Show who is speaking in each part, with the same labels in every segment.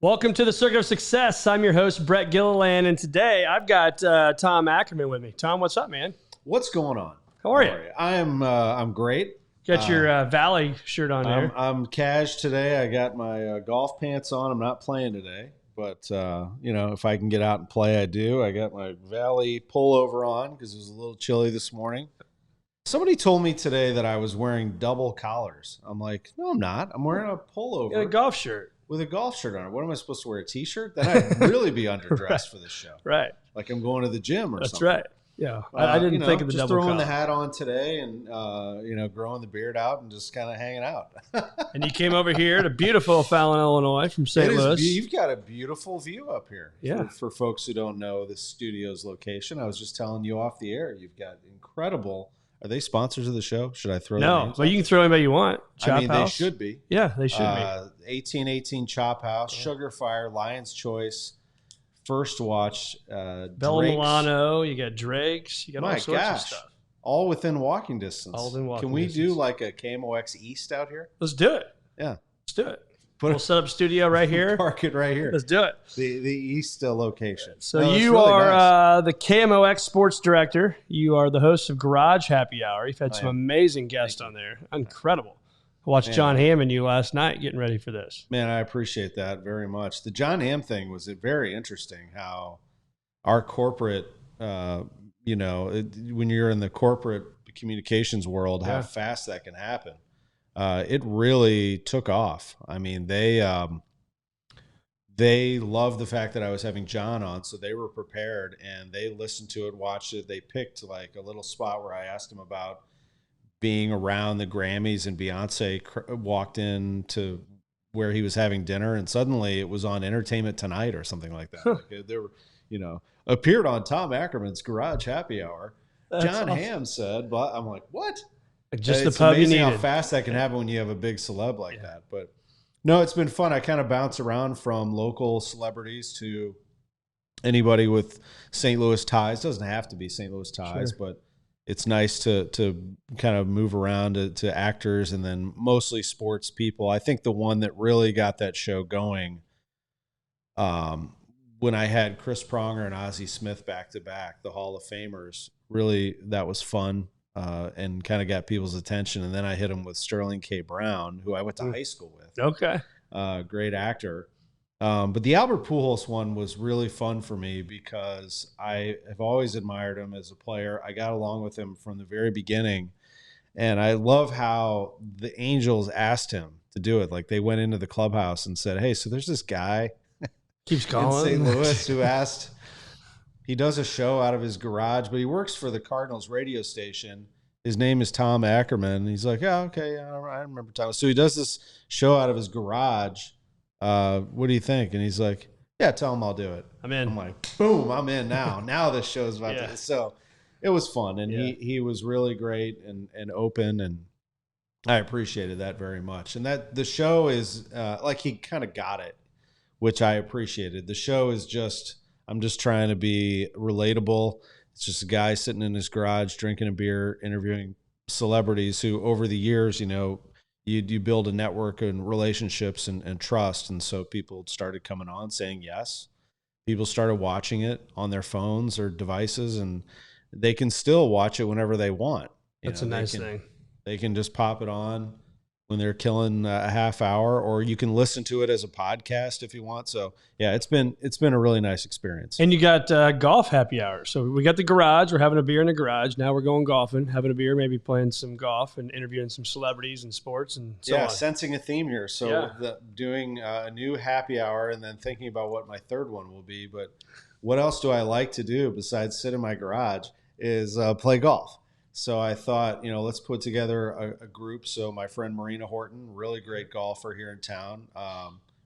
Speaker 1: Welcome to the Circuit of Success. I'm your host, Brett Gilliland, and today I've got Tom Ackerman with me. Tom, what's up, man?
Speaker 2: What's going on?
Speaker 1: How are you?
Speaker 2: I'm great.
Speaker 1: Got your Valley shirt on there.
Speaker 2: I'm cash today. I got my golf pants on. I'm not playing today, but if I can get out and play, I do. I got my Valley pullover on because it was a little chilly this morning. Somebody told me today that I was wearing double collars. I'm like, no, I'm not. I'm wearing a pullover.
Speaker 1: You got a golf shirt.
Speaker 2: With a golf shirt on it. What am I supposed to wear, a T-shirt? Then I'd really be underdressed for this show.
Speaker 1: Right.
Speaker 2: Like I'm going to the gym or something.
Speaker 1: That's right. Yeah. I didn't think of the
Speaker 2: just
Speaker 1: double
Speaker 2: throwing
Speaker 1: collar.
Speaker 2: the hat on today and, growing the beard out and just kind of hanging out.
Speaker 1: And you came over here to beautiful Fallon, Illinois from St. Louis.
Speaker 2: You've got a beautiful view up here.
Speaker 1: Yeah.
Speaker 2: For folks who don't know the studio's location, I was just telling you off the air, you've got incredible. Are they sponsors of the show? Should I throw
Speaker 1: No, but you can throw anybody you want. Chop House.
Speaker 2: They should be.
Speaker 1: Yeah, they should be.
Speaker 2: 1818 Chop House, Sugar Fire, Lion's Choice, First Watch,
Speaker 1: Bella Milano, you got Drake's, you got all sorts of stuff.
Speaker 2: All within walking distance. Can we do like a KMOX East out here?
Speaker 1: Let's do it.
Speaker 2: Yeah.
Speaker 1: Let's do it. We'll set up a studio right here.
Speaker 2: Park it right here.
Speaker 1: Let's do it.
Speaker 2: The East location.
Speaker 1: So you really are the KMOX sports director. You are the host of Garage Happy Hour. You've had some amazing guests on there. Incredible. I watched John Hamm and you last night getting ready for this.
Speaker 2: Man, I appreciate that very much. The John Hamm thing was very interesting, how our corporate, when you're in the corporate communications world, how fast that can happen. It really took off. I mean, they loved the fact that I was having John on, so they were prepared and they listened to it, watched it. They picked like a little spot where I asked him about being around the Grammys, and Beyonce walked in to where he was having dinner, and suddenly it was on Entertainment Tonight or something like that. Like they were, appeared on Tom Ackerman's Garage Happy Hour. That's John Hamm said, but I'm like, what?
Speaker 1: Just the pub you needed.
Speaker 2: How fast that can happen when you have a big celeb like that. But no, it's been fun. I kind of bounce around from local celebrities to anybody with St. Louis ties. Doesn't have to be St. Louis ties, but it's nice to kind of move around to actors and then mostly sports people. I think the one that really got that show going, when I had Chris Pronger and Ozzie Smith back to back, the Hall of Famers, really that was fun. And kind of got people's attention. And then I hit him with Sterling K. Brown, who I went to high school with.
Speaker 1: Okay.
Speaker 2: Great actor. But the Albert Pujols one was really fun for me because I have always admired him as a player. I got along with him from the very beginning. And I love how the Angels asked him to do it. Like they went into the clubhouse and said, hey, so there's this guy
Speaker 1: keeps calling
Speaker 2: in St. Louis who asked – he does a show out of his garage, but he works for the Cardinals radio station. His name is Tom Ackerman. He's like, oh, okay, I remember Tom. So he does this show out of his garage. What do you think? And he's like, yeah, tell him I'll do it.
Speaker 1: I'm in.
Speaker 2: I'm like, boom, I'm in now. Now this show's about to. So it was fun, and he was really great and open, and I appreciated that very much. And that the show is like he kind of got it, which I appreciated. The show is just. I'm just trying to be relatable. It's just a guy sitting in his garage drinking a beer, interviewing celebrities who over the years, you build a network and relationships and trust. And so people started coming on saying yes. People started watching it on their phones or devices, and they can still watch it whenever they want.
Speaker 1: That's a nice thing.
Speaker 2: They can just pop it on when they're killing a half hour, or you can listen to it as a podcast if you want. So yeah, it's been a really nice experience.
Speaker 1: And you got golf happy hour. So we got the garage. We're having a beer in the garage. Now we're going golfing, having a beer, maybe playing some golf and interviewing some celebrities and sports and so on.
Speaker 2: Sensing a theme here. So doing a new happy hour and then thinking about what my third one will be. But what else do I like to do besides sit in my garage is play golf. So I thought, let's put together a group. So my friend Marina Horton, really great golfer here in town,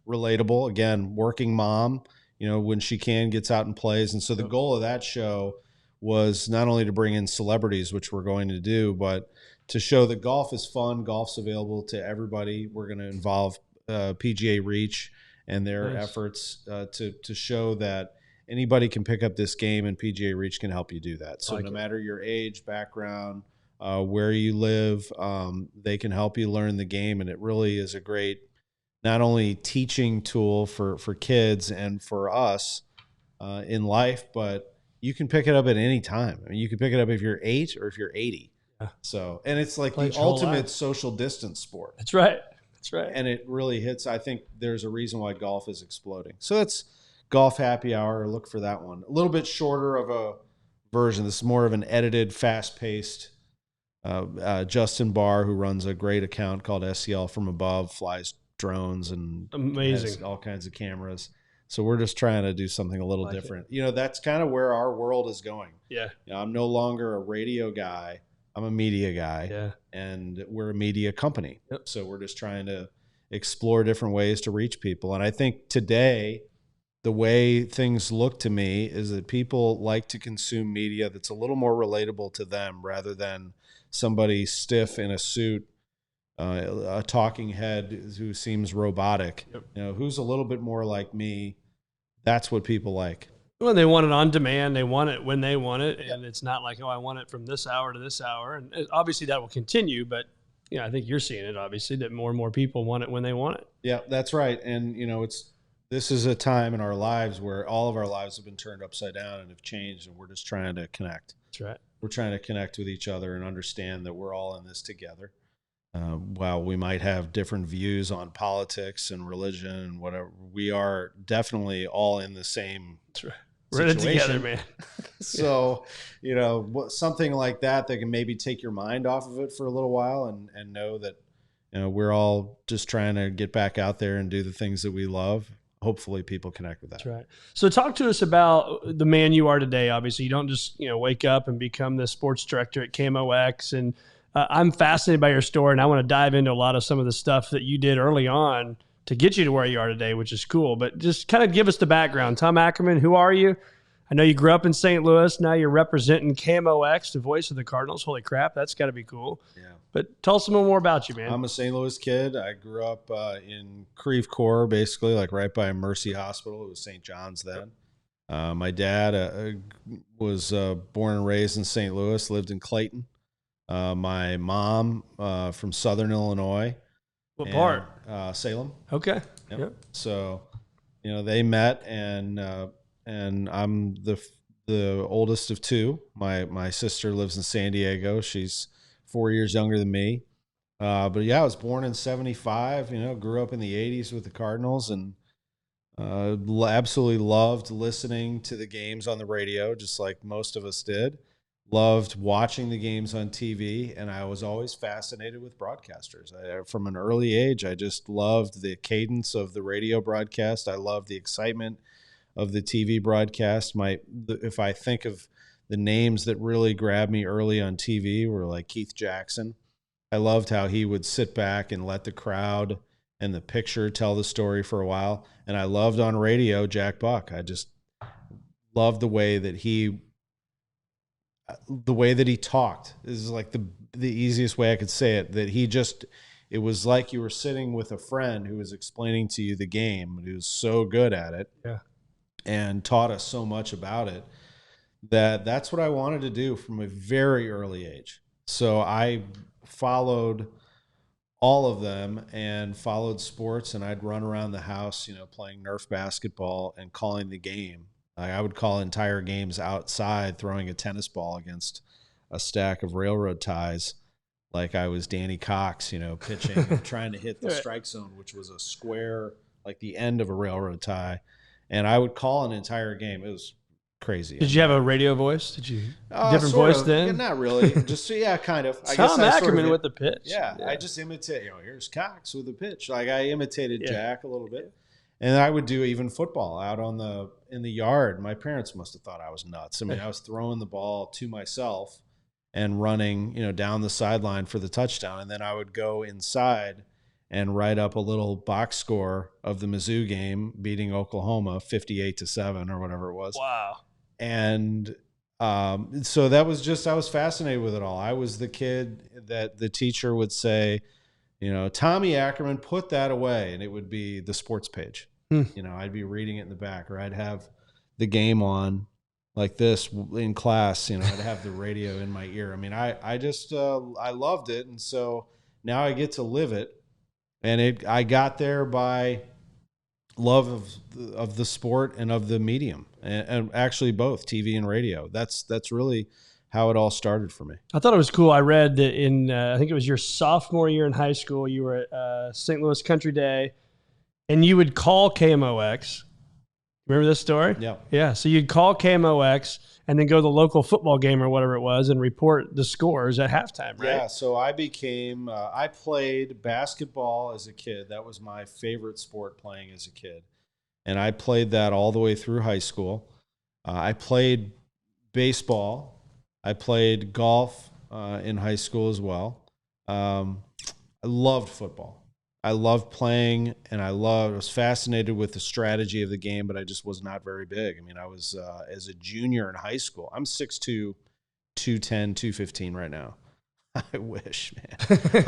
Speaker 2: relatable, again, working mom, when she can, gets out and plays. And so the goal of that show was not only to bring in celebrities, which we're going to do, but to show that golf is fun, golf's available to everybody. We're going to involve PGA Reach and their efforts to show that anybody can pick up this game, and PGA Reach can help you do that. So no matter your age, background, where you live, they can help you learn the game. And it really is a great not only teaching tool for kids and for us in life, but you can pick it up at any time. I mean, you can pick it up if you're 8 or if you're 80. Yeah. So, and it's like the ultimate social distance sport.
Speaker 1: That's right. That's right.
Speaker 2: And it really hits. I think there's a reason why golf is exploding. So that's Golf Happy Hour. Look for that one. A little bit shorter of a version. This is more of an edited, fast-paced. Justin Barr, who runs a great account called SEL From Above, flies drones and
Speaker 1: amazing,
Speaker 2: all kinds of cameras. So we're just trying to do something a little different. You know, that's kind of where our world is going.
Speaker 1: Yeah.
Speaker 2: You know, I'm no longer a radio guy. I'm a media guy.
Speaker 1: Yeah.
Speaker 2: And we're a media company.
Speaker 1: Yep.
Speaker 2: So we're just trying to explore different ways to reach people. And I think today, the way things look to me is that people like to consume media that's a little more relatable to them rather than somebody stiff in a suit, a talking head who seems robotic. Yep. You know, who's a little bit more like me. That's what people like.
Speaker 1: Well, they want it on demand. They want it when they want it. And it's not like, oh, I want it from this hour to this hour. And obviously that will continue. But, you know, I think you're seeing it, obviously, that more and more people want it when they want it.
Speaker 2: Yeah, that's right. And, you know, this is a time in our lives where all of our lives have been turned upside down and have changed. And we're just trying to connect.
Speaker 1: That's right.
Speaker 2: We're trying to connect with each other and understand that we're all in this together. While we might have different views on politics and religion and whatever, we are definitely all in the same situation.
Speaker 1: We're in it together, man.
Speaker 2: So, you know, something like that can maybe take your mind off of it for a little while and know that, you know, we're all just trying to get back out there and do the things that we love. Hopefully people connect with that.
Speaker 1: That's right. So talk to us about the man you are today. Obviously, you don't just, you know, wake up and become the sports director at KMOX. And I'm fascinated by your story, and I want to dive into a lot of some of the stuff that you did early on to get you to where you are today, which is cool. But just kind of give us the background. Tom Ackerman, who are you? I know you grew up in St. Louis. Now you're representing KMOX, the voice of the Cardinals. Holy crap, that's got to be cool.
Speaker 2: Yeah.
Speaker 1: But tell us some more about you, man.
Speaker 2: I'm a St. Louis kid. I grew up in Creve Coeur, basically, like right by Mercy Hospital. It was St. John's then. My dad was born and raised in St. Louis, lived in Clayton. My mom from Southern Illinois.
Speaker 1: What part?
Speaker 2: Salem.
Speaker 1: Okay.
Speaker 2: Yep. So, you know, they met, and I'm the oldest of two. My sister lives in San Diego. She's 4 years younger than me. But yeah, I was born in 75, you know, grew up in the 80s with the Cardinals, and absolutely loved listening to the games on the radio, just like most of us did. Loved watching the games on TV, and I was always fascinated with broadcasters. From an early age, I just loved the cadence of the radio broadcast. I loved the excitement of the TV broadcast. If I think of the names that really grabbed me early on TV were like Keith Jackson. I loved how he would sit back and let the crowd and the picture tell the story for a while. And I loved on radio Jack Buck. I just loved the way that he talked. This is like the easiest way I could say it, that it was like you were sitting with a friend who was explaining to you the game, and he was so good at it.
Speaker 1: Yeah.
Speaker 2: And taught us so much about it that's what I wanted to do from a very early age. So I followed all of them and followed sports, and I'd run around the house, you know, playing Nerf basketball and calling the game. I would call entire games outside, throwing a tennis ball against a stack of railroad ties like I was Danny Cox, you know, pitching and trying to hit the strike zone, which was a square, like the end of a railroad tie. And I would call an entire game. It was crazy.
Speaker 1: Did you have a radio voice? Did you different voice then?
Speaker 2: Yeah, not really. Just yeah, kind of.
Speaker 1: Tom Ackerman with the pitch.
Speaker 2: Yeah, I just imitate. You know, here's Cox with the pitch. Like I imitated Jack a little bit, and I would do even football out in the yard. My parents must have thought I was nuts. I mean, I was throwing the ball to myself and running, you know, down the sideline for the touchdown, and then I would go inside and write up a little box score of the Mizzou game beating Oklahoma 58-7 or whatever it was.
Speaker 1: Wow.
Speaker 2: And so that was just, I was fascinated with it all. I was the kid that the teacher would say, you know, Tommy Ackerman, put that away. And it would be the sports page. You know, I'd be reading it in the back, or I'd have the game on like this in class. You know, I'd have the radio in my ear. I mean, I just, I loved it. And so now I get to live it. And I got there by love of the sport and of the medium, and actually both TV and radio. That's really how it all started for me.
Speaker 1: I thought it was cool. I read that in I think it was your sophomore year in high school, you were at St. Louis Country Day, and you would call KMOX. Remember this story?
Speaker 2: Yeah.
Speaker 1: Yeah. So you'd call KMOX and then go to the local football game or whatever it was and report the scores at halftime, right?
Speaker 2: Yeah. So I became, I played basketball as a kid. That was my favorite sport, playing as a kid. And I played that all the way through high school. I played baseball. I played golf in high school as well. I loved football. I loved playing, and I was fascinated with the strategy of the game, but I just was not very big. I mean, I was, as a junior in high school, I'm 6'2", 210, 215 right now. I wish, man.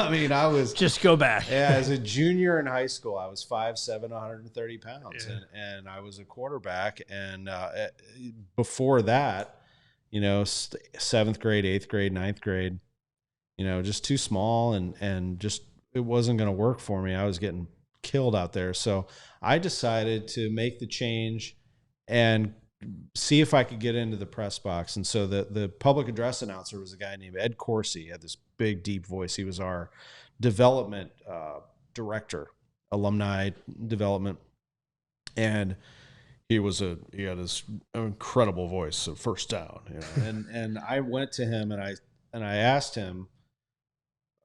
Speaker 2: I mean, I was
Speaker 1: just go back.
Speaker 2: Yeah, as a junior in high school, I was 5'7", 130 pounds, and I was a quarterback. And before that, you know, 7th grade, 8th grade, 9th grade, you know, just too small, and just it wasn't going to work for me. I was getting killed out there, so I decided to make the change and see if I could get into the press box. And so the public address announcer was a guy named Ed Corsi. He had this big, deep voice. He was our development director, alumni development. And he had this incredible voice, so first down. You know? and I went to him and I asked him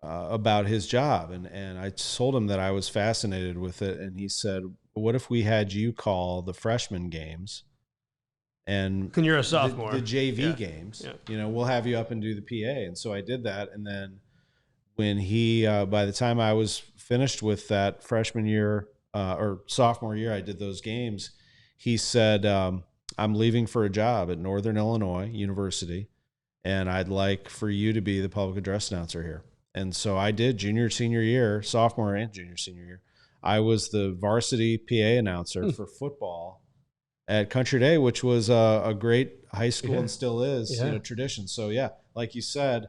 Speaker 2: about his job. And I told him that I was fascinated with it. And he said, what if we had you call the freshman games? And
Speaker 1: you're a sophomore,
Speaker 2: the JV games, you know, we'll have you up and do the PA. And so I did that. And then when he, by the time I was finished with that freshman year or sophomore year, I did those games. He said, I'm leaving for a job at Northern Illinois University, and I'd like for you to be the public address announcer here. And so I did junior, senior year, sophomore and junior, senior year. I was the varsity PA announcer for football at Country Day, which was a great high school and still is, you know, tradition. So yeah, like you said,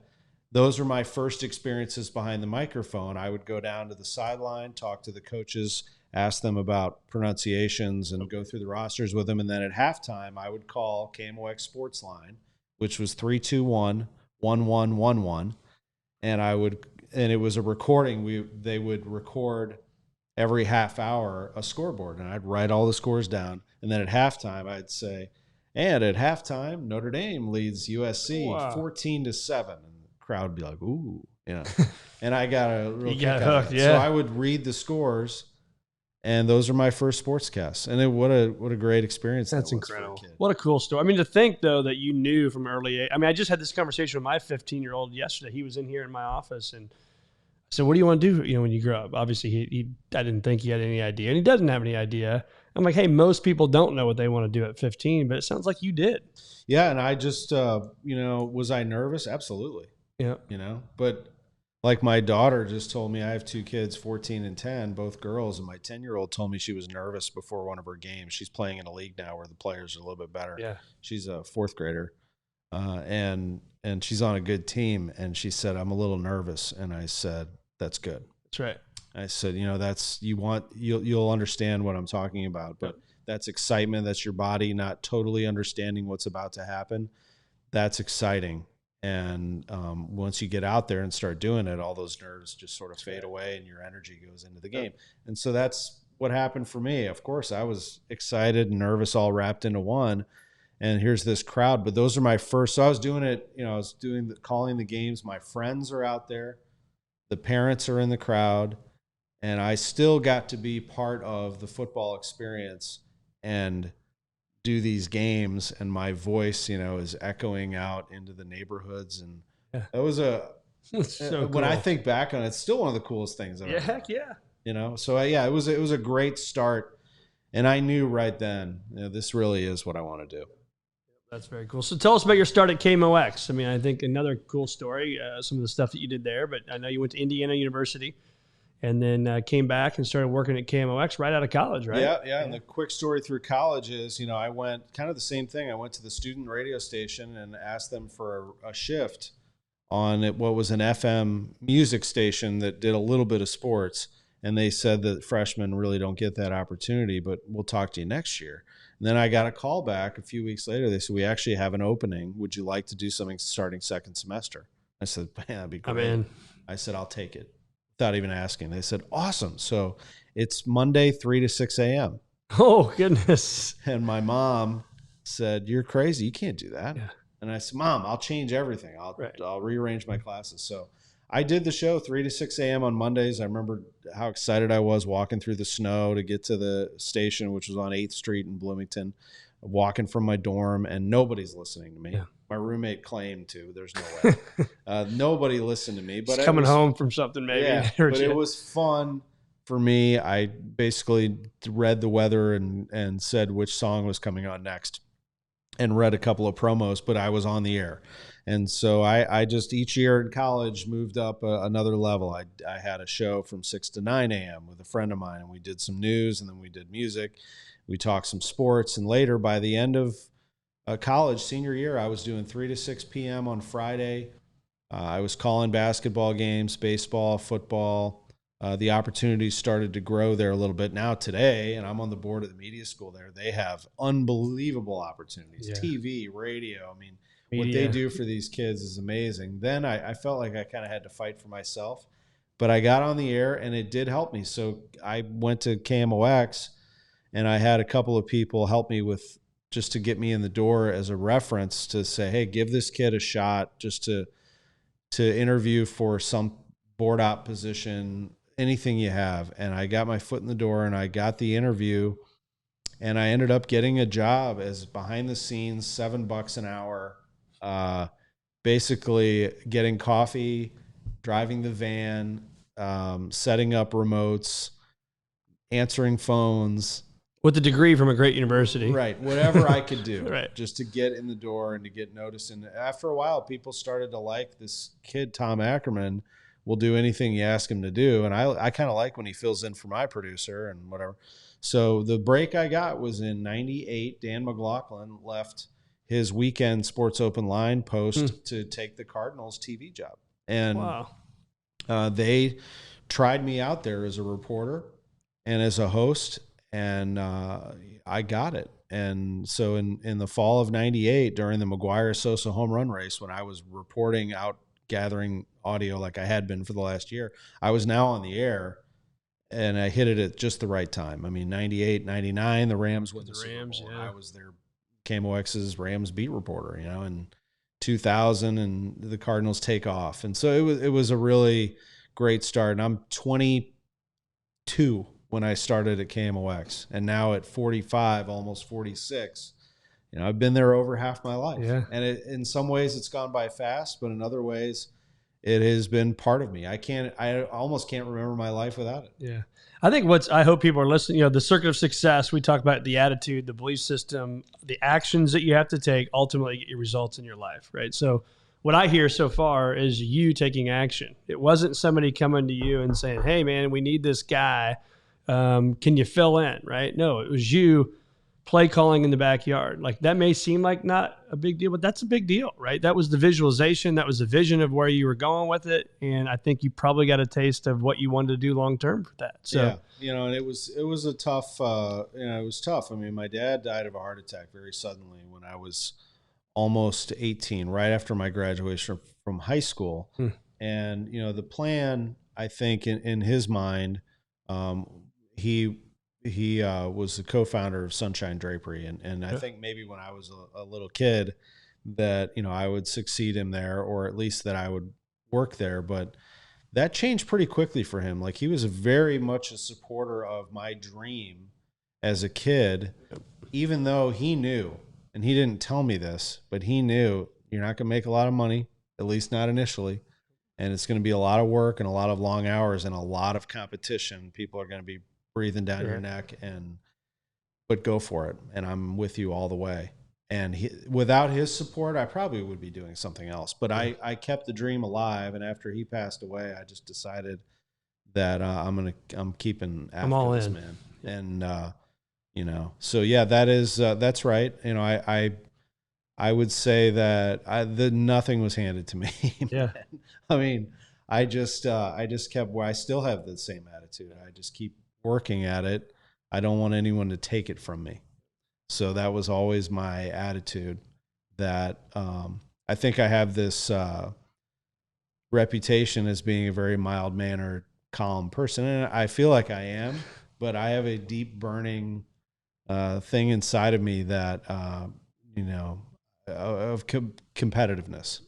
Speaker 2: those were my first experiences behind the microphone. I would go down to the sideline, talk to the coaches, ask them about pronunciations, and go through the rosters with them. And then at halftime, I would call KMOX Sports Line, which was 321-1111, and it was a recording. They would record every half hour a scoreboard, and I'd write all the scores down. And then at halftime, I'd say, and at halftime, Notre Dame leads USC 14-7. And the crowd would be like, ooh, you know. And I got a real kick out of it. So I would read the scores, and those are my first sportscasts. And what a great experience.
Speaker 1: That's incredible. What a cool story. I mean, to think, though, that you knew from early age. I mean, I just had this conversation with my 15-year-old yesterday. He was in here in my office, and I said, what do you want to do, you know, when you grow up? Obviously, I didn't think he had any idea, and he doesn't have any idea. I'm like, hey, most people don't know what they want to do at 15, but it sounds like you did.
Speaker 2: Yeah, and I just, you know, was I nervous? Absolutely.
Speaker 1: Yeah.
Speaker 2: You know, but like my daughter just told me, I have 2 kids, 14 and 10, both girls, and my 10-year-old told me she was nervous before one of her games. She's playing in a league now where the players are a little bit better.
Speaker 1: Yeah.
Speaker 2: She's a 4th grader, and she's on a good team, and she said, I'm a little nervous, and I said, that's good.
Speaker 1: That's right.
Speaker 2: I said, you know, you'll understand what I'm talking about, but that's excitement. That's your body not totally understanding what's about to happen. That's exciting. And once you get out there and start doing it, all those nerves just sort of fade away and your energy goes into the game. And so that's what happened for me. Of course, I was excited and nervous all wrapped into one. And here's this crowd. But those are my first. So I was doing it, you know, I was calling the games. My friends are out there. The parents are in the crowd. And I still got to be part of the football experience and do these games, and my voice, you know, is echoing out into the neighborhoods. And that was so when I think back on it, it's still one of the coolest things I've ever done.
Speaker 1: Heck yeah.
Speaker 2: You know, so it was a great start. And I knew right then, you know, this really is what I want to do.
Speaker 1: That's very cool. So tell us about your start at KMOX. I mean, I think another cool story, some of the stuff that you did there, but I know you went to Indiana University. And then came back and started working at KMOX right out of college, right?
Speaker 2: Yeah. And the quick story through college is, you know, I went kind of the same thing. I went to the student radio station and asked them for a shift on what was an FM music station that did a little bit of sports. And they said that freshmen really don't get that opportunity, but we'll talk to you next year. And then I got a call back a few weeks later. They said, we actually have an opening. Would you like to do something starting second semester? I said, man, that'd be great.
Speaker 1: I'm in.
Speaker 2: I said, I'll take it without even asking. They said, awesome. So it's Monday, 3 to 6 a.m.
Speaker 1: Oh, goodness.
Speaker 2: And my mom said, you're crazy. You can't do that.
Speaker 1: Yeah.
Speaker 2: And I said, Mom, I'll change everything. I'll rearrange my classes. So I did the show 3 to 6 a.m. on Mondays. I remember how excited I was walking through the snow to get to the station, which was on 8th Street in Bloomington, walking from my dorm, and nobody's listening to me. Yeah. My roommate claimed to. There's no way. Nobody listened to me. But
Speaker 1: he's coming home from something maybe.
Speaker 2: Yeah, but it was fun for me. I basically read the weather and said which song was coming on next and read a couple of promos, but I was on the air. And so I just each year in college moved up another level. I had a show from 6 to 9 a.m. with a friend of mine, and we did some news, and then we did music. We talked some sports, and later by the end of college, senior year, I was doing 3 to 6 p.m. on Friday. I was calling basketball games, baseball, football. The opportunities started to grow there a little bit. Now today, and I'm on the board of the media school there, they have unbelievable opportunities. Yeah. TV, radio. I mean, media. What they do for these kids is amazing. Then I felt like I kind of had to fight for myself, but I got on the air and it did help me. So I went to KMOX and I had a couple of people help me with just to get me in the door as a reference to say, hey, give this kid a shot just to interview for some board op position, anything you have. And I got my foot in the door and I got the interview and I ended up getting a job as behind the scenes, $7 an hour, basically getting coffee, driving the van, setting up remotes, answering phones.
Speaker 1: With a degree from a great university.
Speaker 2: Right. Whatever I could do
Speaker 1: right.
Speaker 2: just to get in the door and to get noticed. And after a while, people started to like this kid, Tom Ackerman, will do anything you ask him to do. And I kind of like when he fills in for my producer and whatever. So the break I got was in 98. Dan McLaughlin left his weekend Sports Open Line post to take the Cardinals TV job. And they tried me out there as a reporter and as a host. And I got it. And so in the fall of 98, during the McGuire-Sosa home run race, when I was reporting out, gathering audio like I had been for the last year, I was now on the air, and I hit it at just the right time. I mean, 98, 99, the Rams won the Super Bowl. Yeah. I was their KMOX's Rams beat reporter, in 2000, and the Cardinals take off. And so it was a really great start. And I'm 22 when I started at KMOX, and now at 45, almost 46, I've been there over half my life.
Speaker 1: Yeah.
Speaker 2: And in some ways it's gone by fast, but in other ways it has been part of me. I almost can't remember my life without it.
Speaker 1: Yeah. I think I hope people are listening, the circuit of success, we talk about the attitude, the belief system, the actions that you have to take ultimately get your results in your life, right? So what I hear so far is you taking action. It wasn't somebody coming to you and saying, hey man, we need this guy. Can you fill in, right? No, it was you play calling in the backyard. Like that may seem like not a big deal, but that's a big deal, right? That was the visualization. That was the vision of where you were going with it. And I think you probably got a taste of what you wanted to do long-term for that. So,
Speaker 2: yeah, and it was a tough, it was tough. I mean, my dad died of a heart attack very suddenly when I was almost 18, right after my graduation from high school. And, the plan, I think in his mind, he was the co-founder of Sunshine Drapery. And I think maybe when I was a little kid that, I would succeed him there, or at least that I would work there. But that changed pretty quickly for him. Like he was very much a supporter of my dream as a kid, even though he knew, and he didn't tell me this, but he knew you're not going to make a lot of money, at least not initially. And it's going to be a lot of work and a lot of long hours and a lot of competition. People are going to be breathing down your neck, but go for it. And I'm with you all the way. And without his support, I probably would be doing something else. But I kept the dream alive. And after he passed away, I just decided that I'm keeping after this man. And so yeah, that's right. I would say that nothing was handed to me.
Speaker 1: Yeah.
Speaker 2: I mean, I just kept where I still have the same attitude. I just keep working at it. I don't want anyone to take it from me. So that was always my attitude. That I think I have this reputation as being a very mild-mannered, calm person, and I feel like I am. But I have a deep burning thing inside of me that of competitiveness.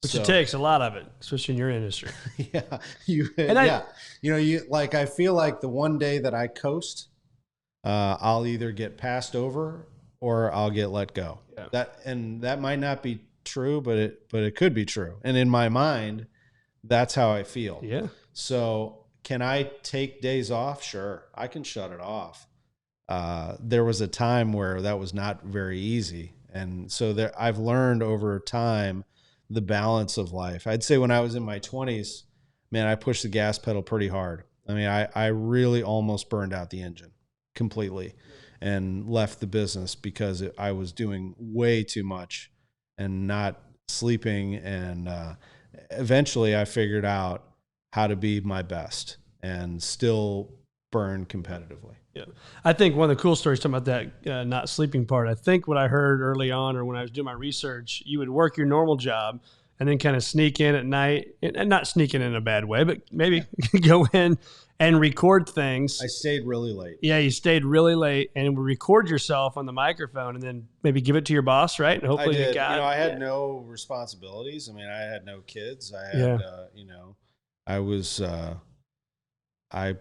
Speaker 1: Which it takes a lot of it, especially in your industry.
Speaker 2: Yeah, I feel like the one day that I coast, I'll either get passed over or I'll get let go. Yeah. That might not be true, but it could be true. And in my mind, that's how I feel.
Speaker 1: Yeah.
Speaker 2: So can I take days off? Sure, I can shut it off. There was a time where that was not very easy, and so I've learned over time the balance of life. I'd say when I was in my 20s, man, I pushed the gas pedal pretty hard. I mean, I really almost burned out the engine completely and left the business because I was doing way too much and not sleeping. And eventually I figured out how to be my best and still burn competitively.
Speaker 1: Yeah. I think one of the cool stories talking about that not sleeping part, I think what I heard early on or when I was doing my research, you would work your normal job and then kind of sneak in at night, and not sneaking in a bad way, but maybe go in and record things.
Speaker 2: I stayed really late.
Speaker 1: Yeah, you stayed really late and would record yourself on the microphone and then maybe give it to your boss, right? And hopefully
Speaker 2: I did. I had no responsibilities. I mean, I had no kids. I had, I was, I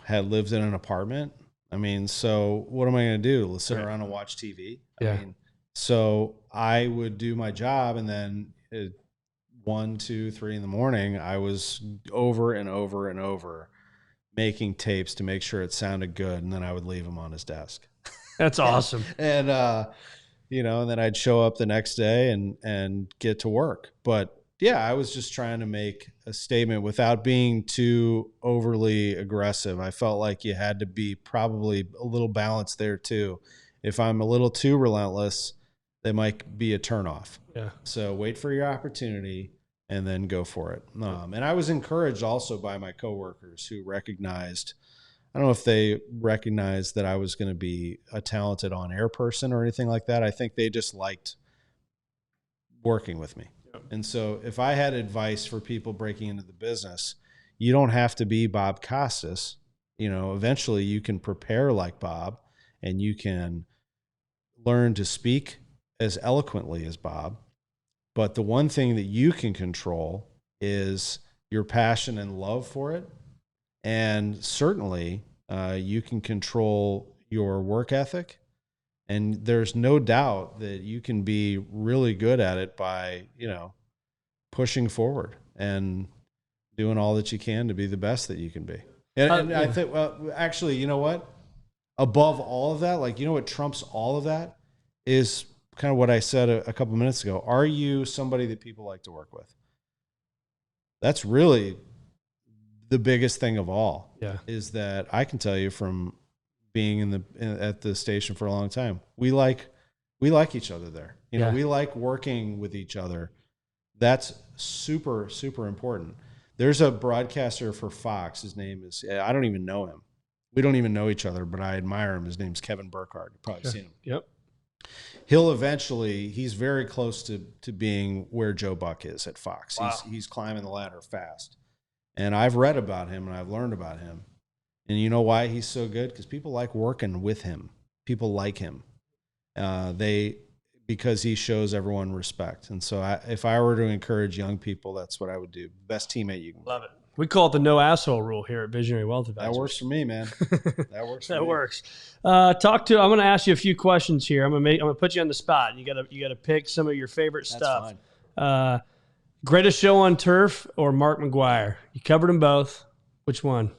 Speaker 2: had lived in an apartment. I mean, so what am I going to do? Sit around and watch TV? I mean, so I would do my job, and then at 1, 2, 3 in the morning, I was over and over and over making tapes to make sure it sounded good, and then I would leave them on his desk.
Speaker 1: That's awesome.
Speaker 2: And and then I'd show up the next day and get to work. But yeah, I was just trying to make a statement without being too overly aggressive. I felt like you had to be probably a little balanced there too. If I'm a little too relentless, they might be a turnoff.
Speaker 1: Yeah.
Speaker 2: So wait for your opportunity and then go for it. And I was encouraged also by my coworkers who recognized, I don't know if they recognized that I was going to be a talented on-air person or anything like that. I think they just liked working with me. And so if I had advice for people breaking into the business, you don't have to be Bob Costas. Eventually you can prepare like Bob and you can learn to speak as eloquently as Bob. But the one thing that you can control is your passion and love for it. And certainly you can control your work ethic. And there's no doubt that you can be really good at it by, pushing forward and doing all that you can to be the best that you can be. And I think, well, actually, you know what? Above all of that, what trumps all of that is kind of what I said a couple minutes ago. Are you somebody that people like to work with? That's really the biggest thing of all.
Speaker 1: Yeah.
Speaker 2: Is that I can tell you from being at the station for a long time, we like each other there. We like working with each other. That's super, super important. There's a broadcaster for Fox. His name is, I don't even know him. We don't even know each other, but I admire him. His name's Kevin Burkhardt. You've probably seen him.
Speaker 1: Yep.
Speaker 2: He's very close to being where Joe Buck is at Fox. Wow. He's climbing the ladder fast. And I've read about him and I've learned about him. And you know why he's so good? Because people like working with him. People like him. Because he shows everyone respect. And so if I were to encourage young people, that's what I would do. Best teammate you can
Speaker 1: Love it. We call it the no asshole rule here at Visionary Wealth Advisors.
Speaker 2: That works for me, man. That works for me.
Speaker 1: That works. I'm going to ask you a few questions here. I'm going to put you on the spot. You got to pick some of your favorite stuff.
Speaker 2: Fine.
Speaker 1: Greatest show on turf or Mark McGwire? You covered them both. Which one?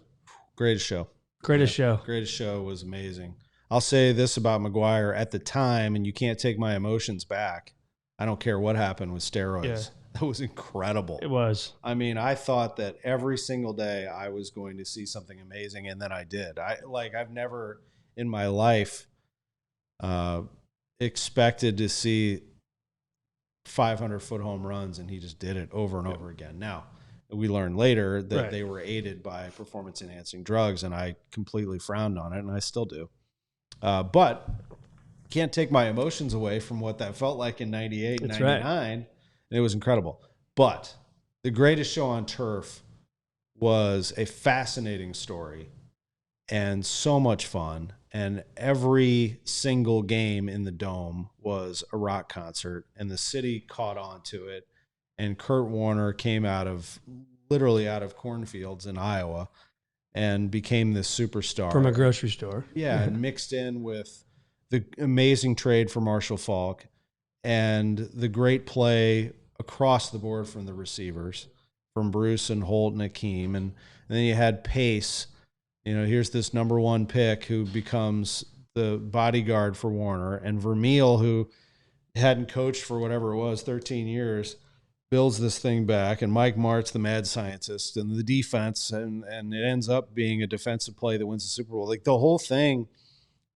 Speaker 2: Greatest show.
Speaker 1: Greatest show.
Speaker 2: Greatest show was amazing. I'll say this about McGwire at the time, and you can't take my emotions back. I don't care what happened with steroids. Yeah. That was incredible.
Speaker 1: It was.
Speaker 2: I mean, I thought that every single day I was going to see something amazing, and then I did. I've never in my life expected to see 500-foot home runs, and he just did it over and over again. Now, We learned later that
Speaker 1: Right.
Speaker 2: they were aided by performance-enhancing drugs, and I completely frowned on it, and I still do. But can't take my emotions away from what that felt like in 98 and
Speaker 1: That's
Speaker 2: 99,
Speaker 1: right.
Speaker 2: and it was incredible. But the greatest show on turf was a fascinating story and so much fun. And every single game in the Dome was a rock concert, and the city caught on to it. And Kurt Warner came literally out of cornfields in Iowa and became this superstar.
Speaker 1: From a grocery store.
Speaker 2: Yeah, and mixed in with the amazing trade for Marshall Faulk and the great play across the board from the receivers, from Bruce and Holt and Akeem. And then you had Pace. Here's this number 1 pick who becomes the bodyguard for Warner, and Vermeil, who hadn't coached for whatever it was, 13 years, builds this thing back, and Mike Martz, the mad scientist, and the defense, and it ends up being a defensive play that wins the Super Bowl. Like, the whole thing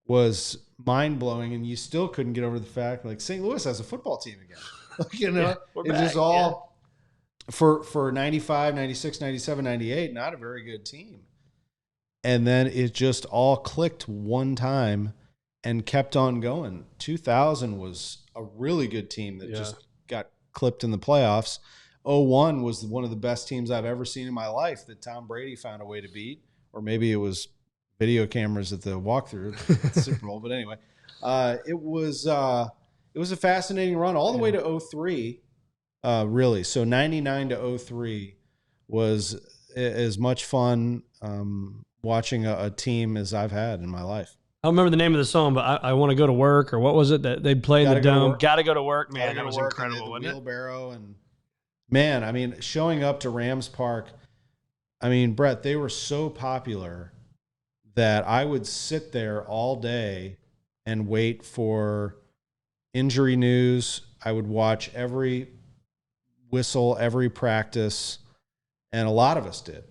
Speaker 2: was mind-blowing, and you still couldn't get over the fact, like, St. Louis has a football team again. It's just all for 95, 96, 97, 98, not a very good team. And then it just all clicked one time and kept on going. 2000 was a really good team that just got clipped in the playoffs. 01 was one of the best teams I've ever seen in my life that Tom Brady found a way to beat, or maybe it was video cameras at the walkthrough at the Super Bowl. But anyway, it was a fascinating run all the way to 03, really. So 99 to 03 was as much fun watching a team as I've had in my life.
Speaker 1: I don't remember the name of the song, but I want to go to work, or what was it that they played in the Dome? Got to go to work, man. That was incredible, wasn't it?
Speaker 2: Wheelbarrow, and man, I mean, showing up to Rams Park. I mean, Brett, they were so popular that I would sit there all day and wait for injury news. I would watch every whistle, every practice, and a lot of us did.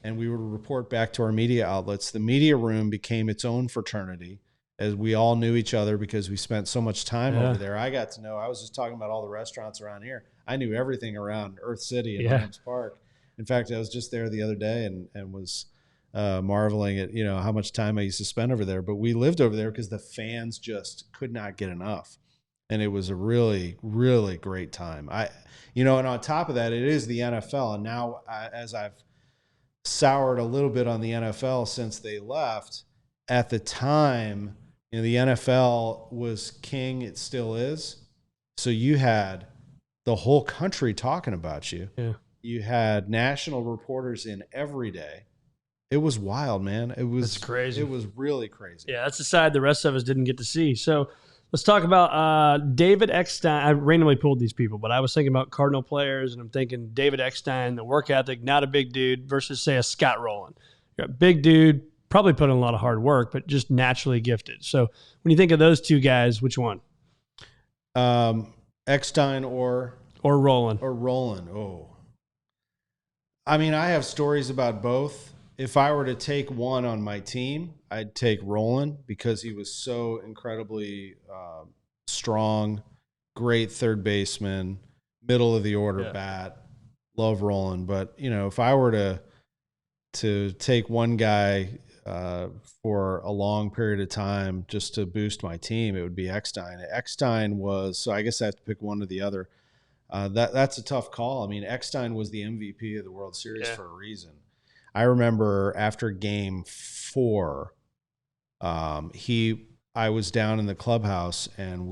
Speaker 2: And we would report back to our media outlets. The media room became its own fraternity, as we all knew each other because we spent so much time over there. I got to know, I was just talking about all the restaurants around here. I knew everything around Earth City and Rams Park. In fact, I was just there the other day and was marveling at, how much time I used to spend over there. But we lived over there because the fans just could not get enough. And it was a really, really great time. And on top of that, it is the NFL. And now as I've soured a little bit on the NFL since they left, at the time, the NFL was king. It still is. So you had the whole country talking about you. Yeah. You had national reporters in every day. It was wild, man. That's crazy. It was really crazy.
Speaker 1: Yeah, that's the side the rest of us didn't get to see. So let's talk about David Eckstein. I randomly pulled these people, but I was thinking about Cardinal players, and I'm thinking David Eckstein, the work ethic, not a big dude, versus, say, a Scott Rowland. You're a big dude, probably put in a lot of hard work, but just naturally gifted. So when you think of those two guys, which one?
Speaker 2: Eckstein or
Speaker 1: Rowland.
Speaker 2: Or Rowland. Oh. I mean, I have stories about both. If I were to take one on my team, I'd take Rowland because he was so incredibly strong, great third baseman, middle of the order bat. Love Rowland. But, if I were to take one guy for a long period of time just to boost my team, it would be Eckstein. Eckstein was, so I guess I have to pick one or the other. That's a tough call. I mean, Eckstein was the MVP of the World Series for a reason. I remember after Game 4, I was down in the clubhouse and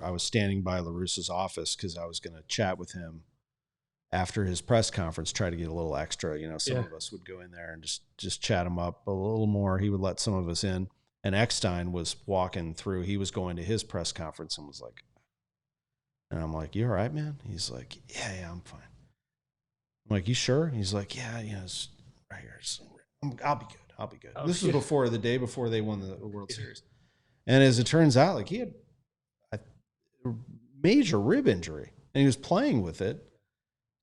Speaker 2: I was standing by La Russa's office because I was going to chat with him after his press conference, try to get a little extra. Some of us would go in there and just chat him up a little more. He would let some of us in. And Eckstein was walking through. He was going to his press conference and was like, and I'm like, "You all right, man?" He's like, yeah, I'm fine. I'm like, "You sure?" He's like, yeah, it's right here. I'll be good. This was the day before they won the World Series. And as it turns out, like, he had a major rib injury and he was playing with it.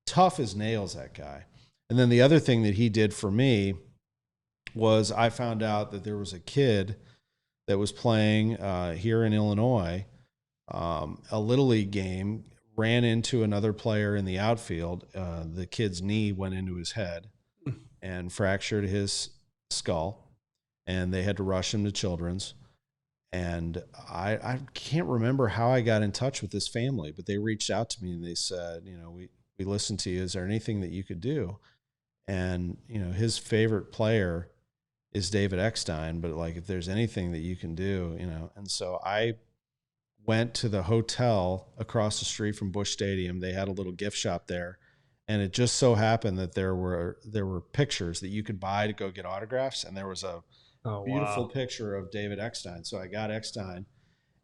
Speaker 2: Tough as nails, that guy. And then the other thing that he did for me was I found out that there was a kid that was playing here in Illinois, a Little League game ran into another player in the outfield. The kid's knee went into his head and fractured his skull, and they had to rush him to Children's. And I can't remember how I got in touch with this family, but they reached out to me and they said, we listened to you. Is there anything that you could do? And, his favorite player is David Eckstein, but like, if there's anything that you can do, and so I went to the hotel across the street from Busch Stadium. They had a little gift shop there. And it just so happened that there were pictures that you could buy to go get autographs. And there was a beautiful picture of David Eckstein. So I got Eckstein,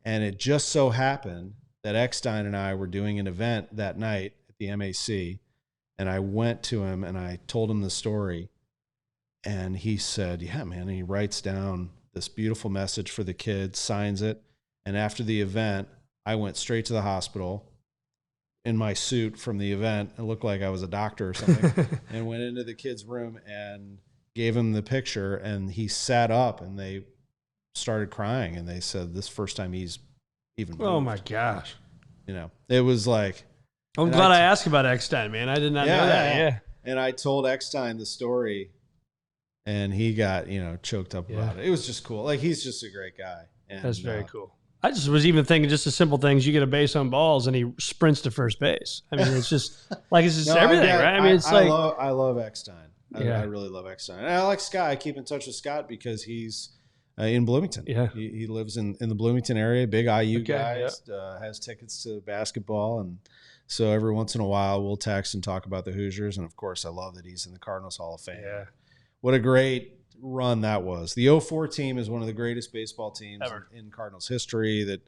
Speaker 2: and it just so happened that Eckstein and I were doing an event that night at the MAC. And I went to him and I told him the story, and he said, yeah, man. And he writes down this beautiful message for the kids, signs it. And after the event, I went straight to the hospital in my suit from the event. It looked like I was a doctor or something, and went into the kid's room and gave him the picture. And he sat up and they started crying. And they said, this is the first time he's even moved.
Speaker 1: Oh my gosh.
Speaker 2: It was like,
Speaker 1: I'm glad I asked about Eckstein, man. I did not know that. Yeah.
Speaker 2: And I told Eckstein the story, and he got, choked up about it. It was just cool. Like, he's just a great guy. And,
Speaker 1: that's very cool. I just was even thinking just the simple things. You get a base on balls and he sprints to first base. I mean, it's just like, it's just everything, right? I mean, it's
Speaker 2: I love Eckstein. I really love Eckstein. And I like Scott. I keep in touch with Scott because he's in Bloomington. Yeah. He lives in the Bloomington area, big IU guy, has tickets to basketball. And so every once in a while we'll text and talk about the Hoosiers. And of course I love that he's in the Cardinals Hall of Fame. Yeah. What a great run that was. The 04 team is one of the greatest baseball teams in Cardinals history. That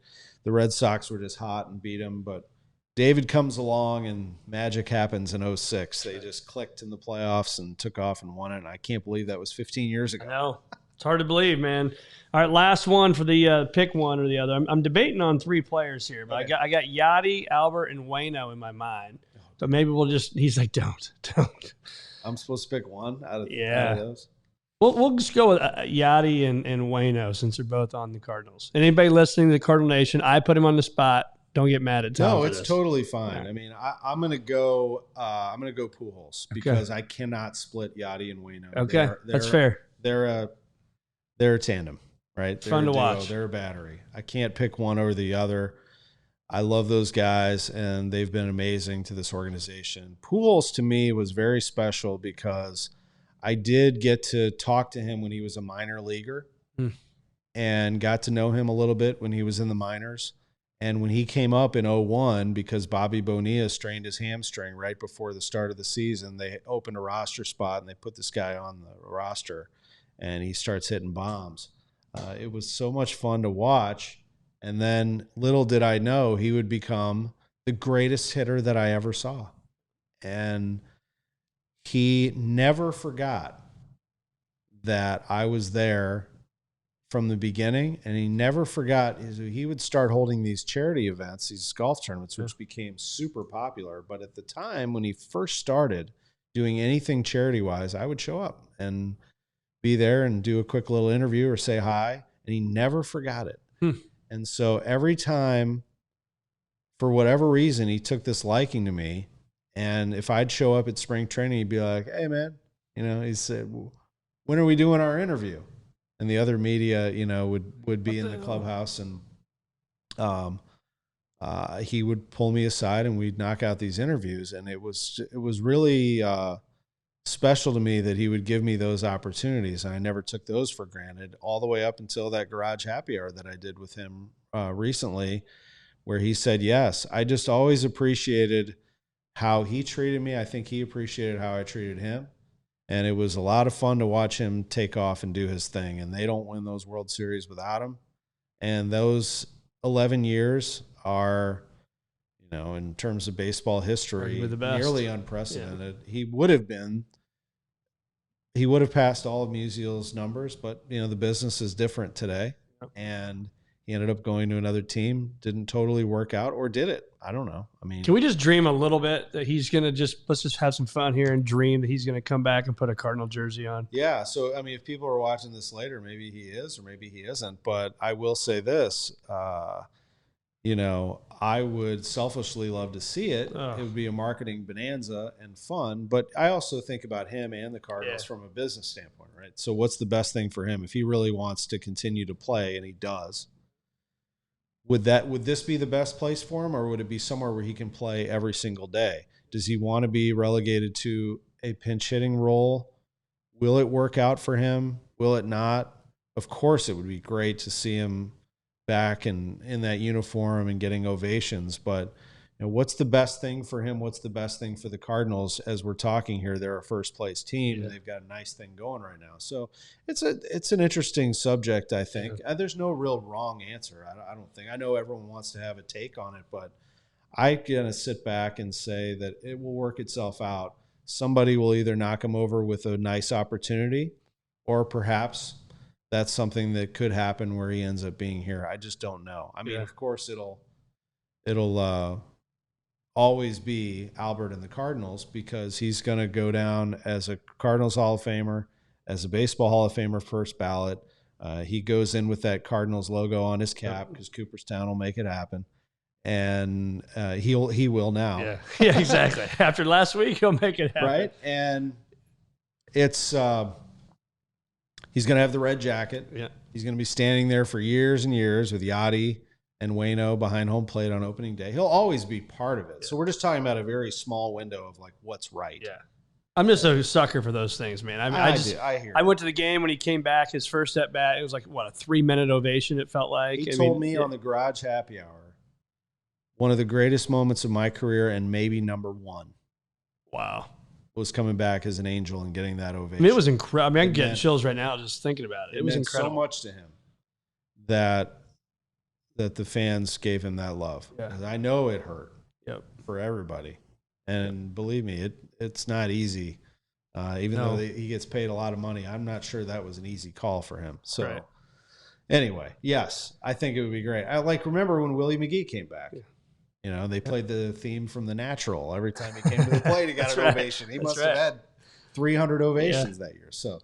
Speaker 2: the Red Sox were just hot and beat them, but David comes along and magic happens in 06. They just clicked in the playoffs and took off and won it. And I can't believe that was 15 years ago.
Speaker 1: I know. It's hard to believe, man. All right, last one for the pick one or the other. I'm debating on three players here, but I got Yachty, Albert, and Waino in my mind. So maybe we'll just – he's like, don't.
Speaker 2: I'm supposed to pick one out of those?
Speaker 1: We'll just go with Yachty and Waino since they're both on the Cardinals. And anybody listening to the Cardinal Nation, I put him on the spot. Don't get mad at Tom.
Speaker 2: No, it's totally fine. Yeah. I mean, I'm gonna go Pujols because I cannot split Yachty and Waino.
Speaker 1: Okay, that's fair.
Speaker 2: They're a tandem, right? They're
Speaker 1: fun to watch.
Speaker 2: They're a battery. I can't pick one over the other. I love those guys, and they've been amazing to this organization. Pujols to me was very special because I did get to talk to him when he was a minor leaguer and got to know him a little bit when he was in the minors. And when he came up in 01, because Bobby Bonilla strained his hamstring right before the start of the season, they opened a roster spot and they put this guy on the roster, and he starts hitting bombs. It was so much fun to watch. And then little did I know he would become the greatest hitter that I ever saw. And he never forgot that I was there from the beginning, and he never forgot. He would start holding these charity events, these golf tournaments, which became super popular. But at the time when he first started doing anything charity-wise, I would show up and be there and do a quick little interview or say hi, and he never forgot it. And so every time, for whatever reason, he took this liking to me. And if I'd show up at spring training, he'd be like, hey, man, he said, when are we doing our interview? And the other media, would be in the clubhouse, and he would pull me aside and we'd knock out these interviews. And it was really special to me that he would give me those opportunities. And I never took those for granted, all the way up until that garage happy hour that I did with him recently, where he said yes. I just always appreciated how he treated me. I think he appreciated how I treated him. And it was a lot of fun to watch him take off and do his thing. And they don't win those World Series without him. And those 11 years are, in terms of baseball history, nearly unprecedented. Yeah. He would have passed all of Musial's numbers, but, the business is different today. And he ended up going to another team. Didn't totally work out, or did it? I don't know. I mean,
Speaker 1: can we just dream a little bit that he's going to let's just have some fun here and dream that he's going to come back and put a Cardinal jersey on?
Speaker 2: Yeah. So, I mean, if people are watching this later, maybe he is or maybe he isn't. But I will say this, I would selfishly love to see it. It would be a marketing bonanza and fun, but I also think about him and the Cardinals from a business standpoint, right? So what's the best thing for him if he really wants to continue to play, and he does? Would this be the best place for him, or would it be somewhere where he can play every single day? Does he want to be relegated to a pinch hitting role? Will it work out for him? Will it not? Of course, it would be great to see him back in that uniform and getting ovations. But what's the best thing for him? What's the best thing for the Cardinals? As we're talking here, they're a first place team, and they've got a nice thing going right now. So it's an interesting subject, I think. There's no real wrong answer. I don't think. I know everyone wants to have a take on it, but I'm going to sit back and say that it will work itself out. Somebody will either knock him over with a nice opportunity, or perhaps that's something that could happen where he ends up being here. I just don't know. I mean, of course, it'll always be Albert and the Cardinals, because he's going to go down as a Cardinals Hall of Famer, as a Baseball Hall of Famer, first ballot. He goes in with that Cardinals logo on his cap because Cooperstown will make it happen. And he will now.
Speaker 1: Yeah, exactly. After last week, he'll make it happen.
Speaker 2: Right? And it's he's going to have the red jacket.
Speaker 1: Yeah.
Speaker 2: He's going to be standing there for years and years with Yachty and Waino behind home plate on opening day. He'll always be part of it. Yeah. So we're just talking about a very small window of like what's right.
Speaker 1: Yeah. I'm just a sucker for those things, man. I mean, I went to the game when he came back, his first at bat. It was like, what, a 3-minute ovation, it felt like.
Speaker 2: He told me on the Garage Happy Hour, one of the greatest moments of my career, and maybe number one.
Speaker 1: Wow.
Speaker 2: Was coming back as an angel and getting that ovation.
Speaker 1: I mean, it was incredible. I mean, I'm getting chills right now just thinking about it. It was incredible.
Speaker 2: So much to him that the fans gave him that love. Yeah. I know it hurt for everybody. And believe me, it's not easy. Even though he gets paid a lot of money, I'm not sure that was an easy call for him. So anyway, yes, I think it would be great. I remember when Willie McGee came back. Yeah. They played the theme from The Natural. Every time he came to the plate, he got an ovation. He must have had 300 ovations that year. So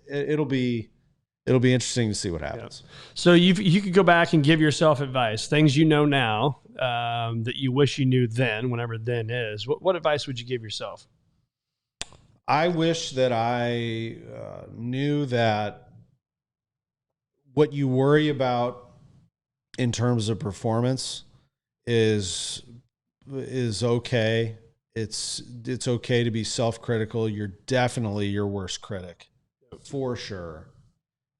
Speaker 2: it'll be interesting to see what happens.
Speaker 1: Yeah. So you could go back and give yourself advice, things you know now that you wish you knew then, whenever then is. What advice would you give yourself?
Speaker 2: I wish that I knew that what you worry about in terms of performance is okay. It's okay to be self-critical. You're definitely your worst critic, for sure.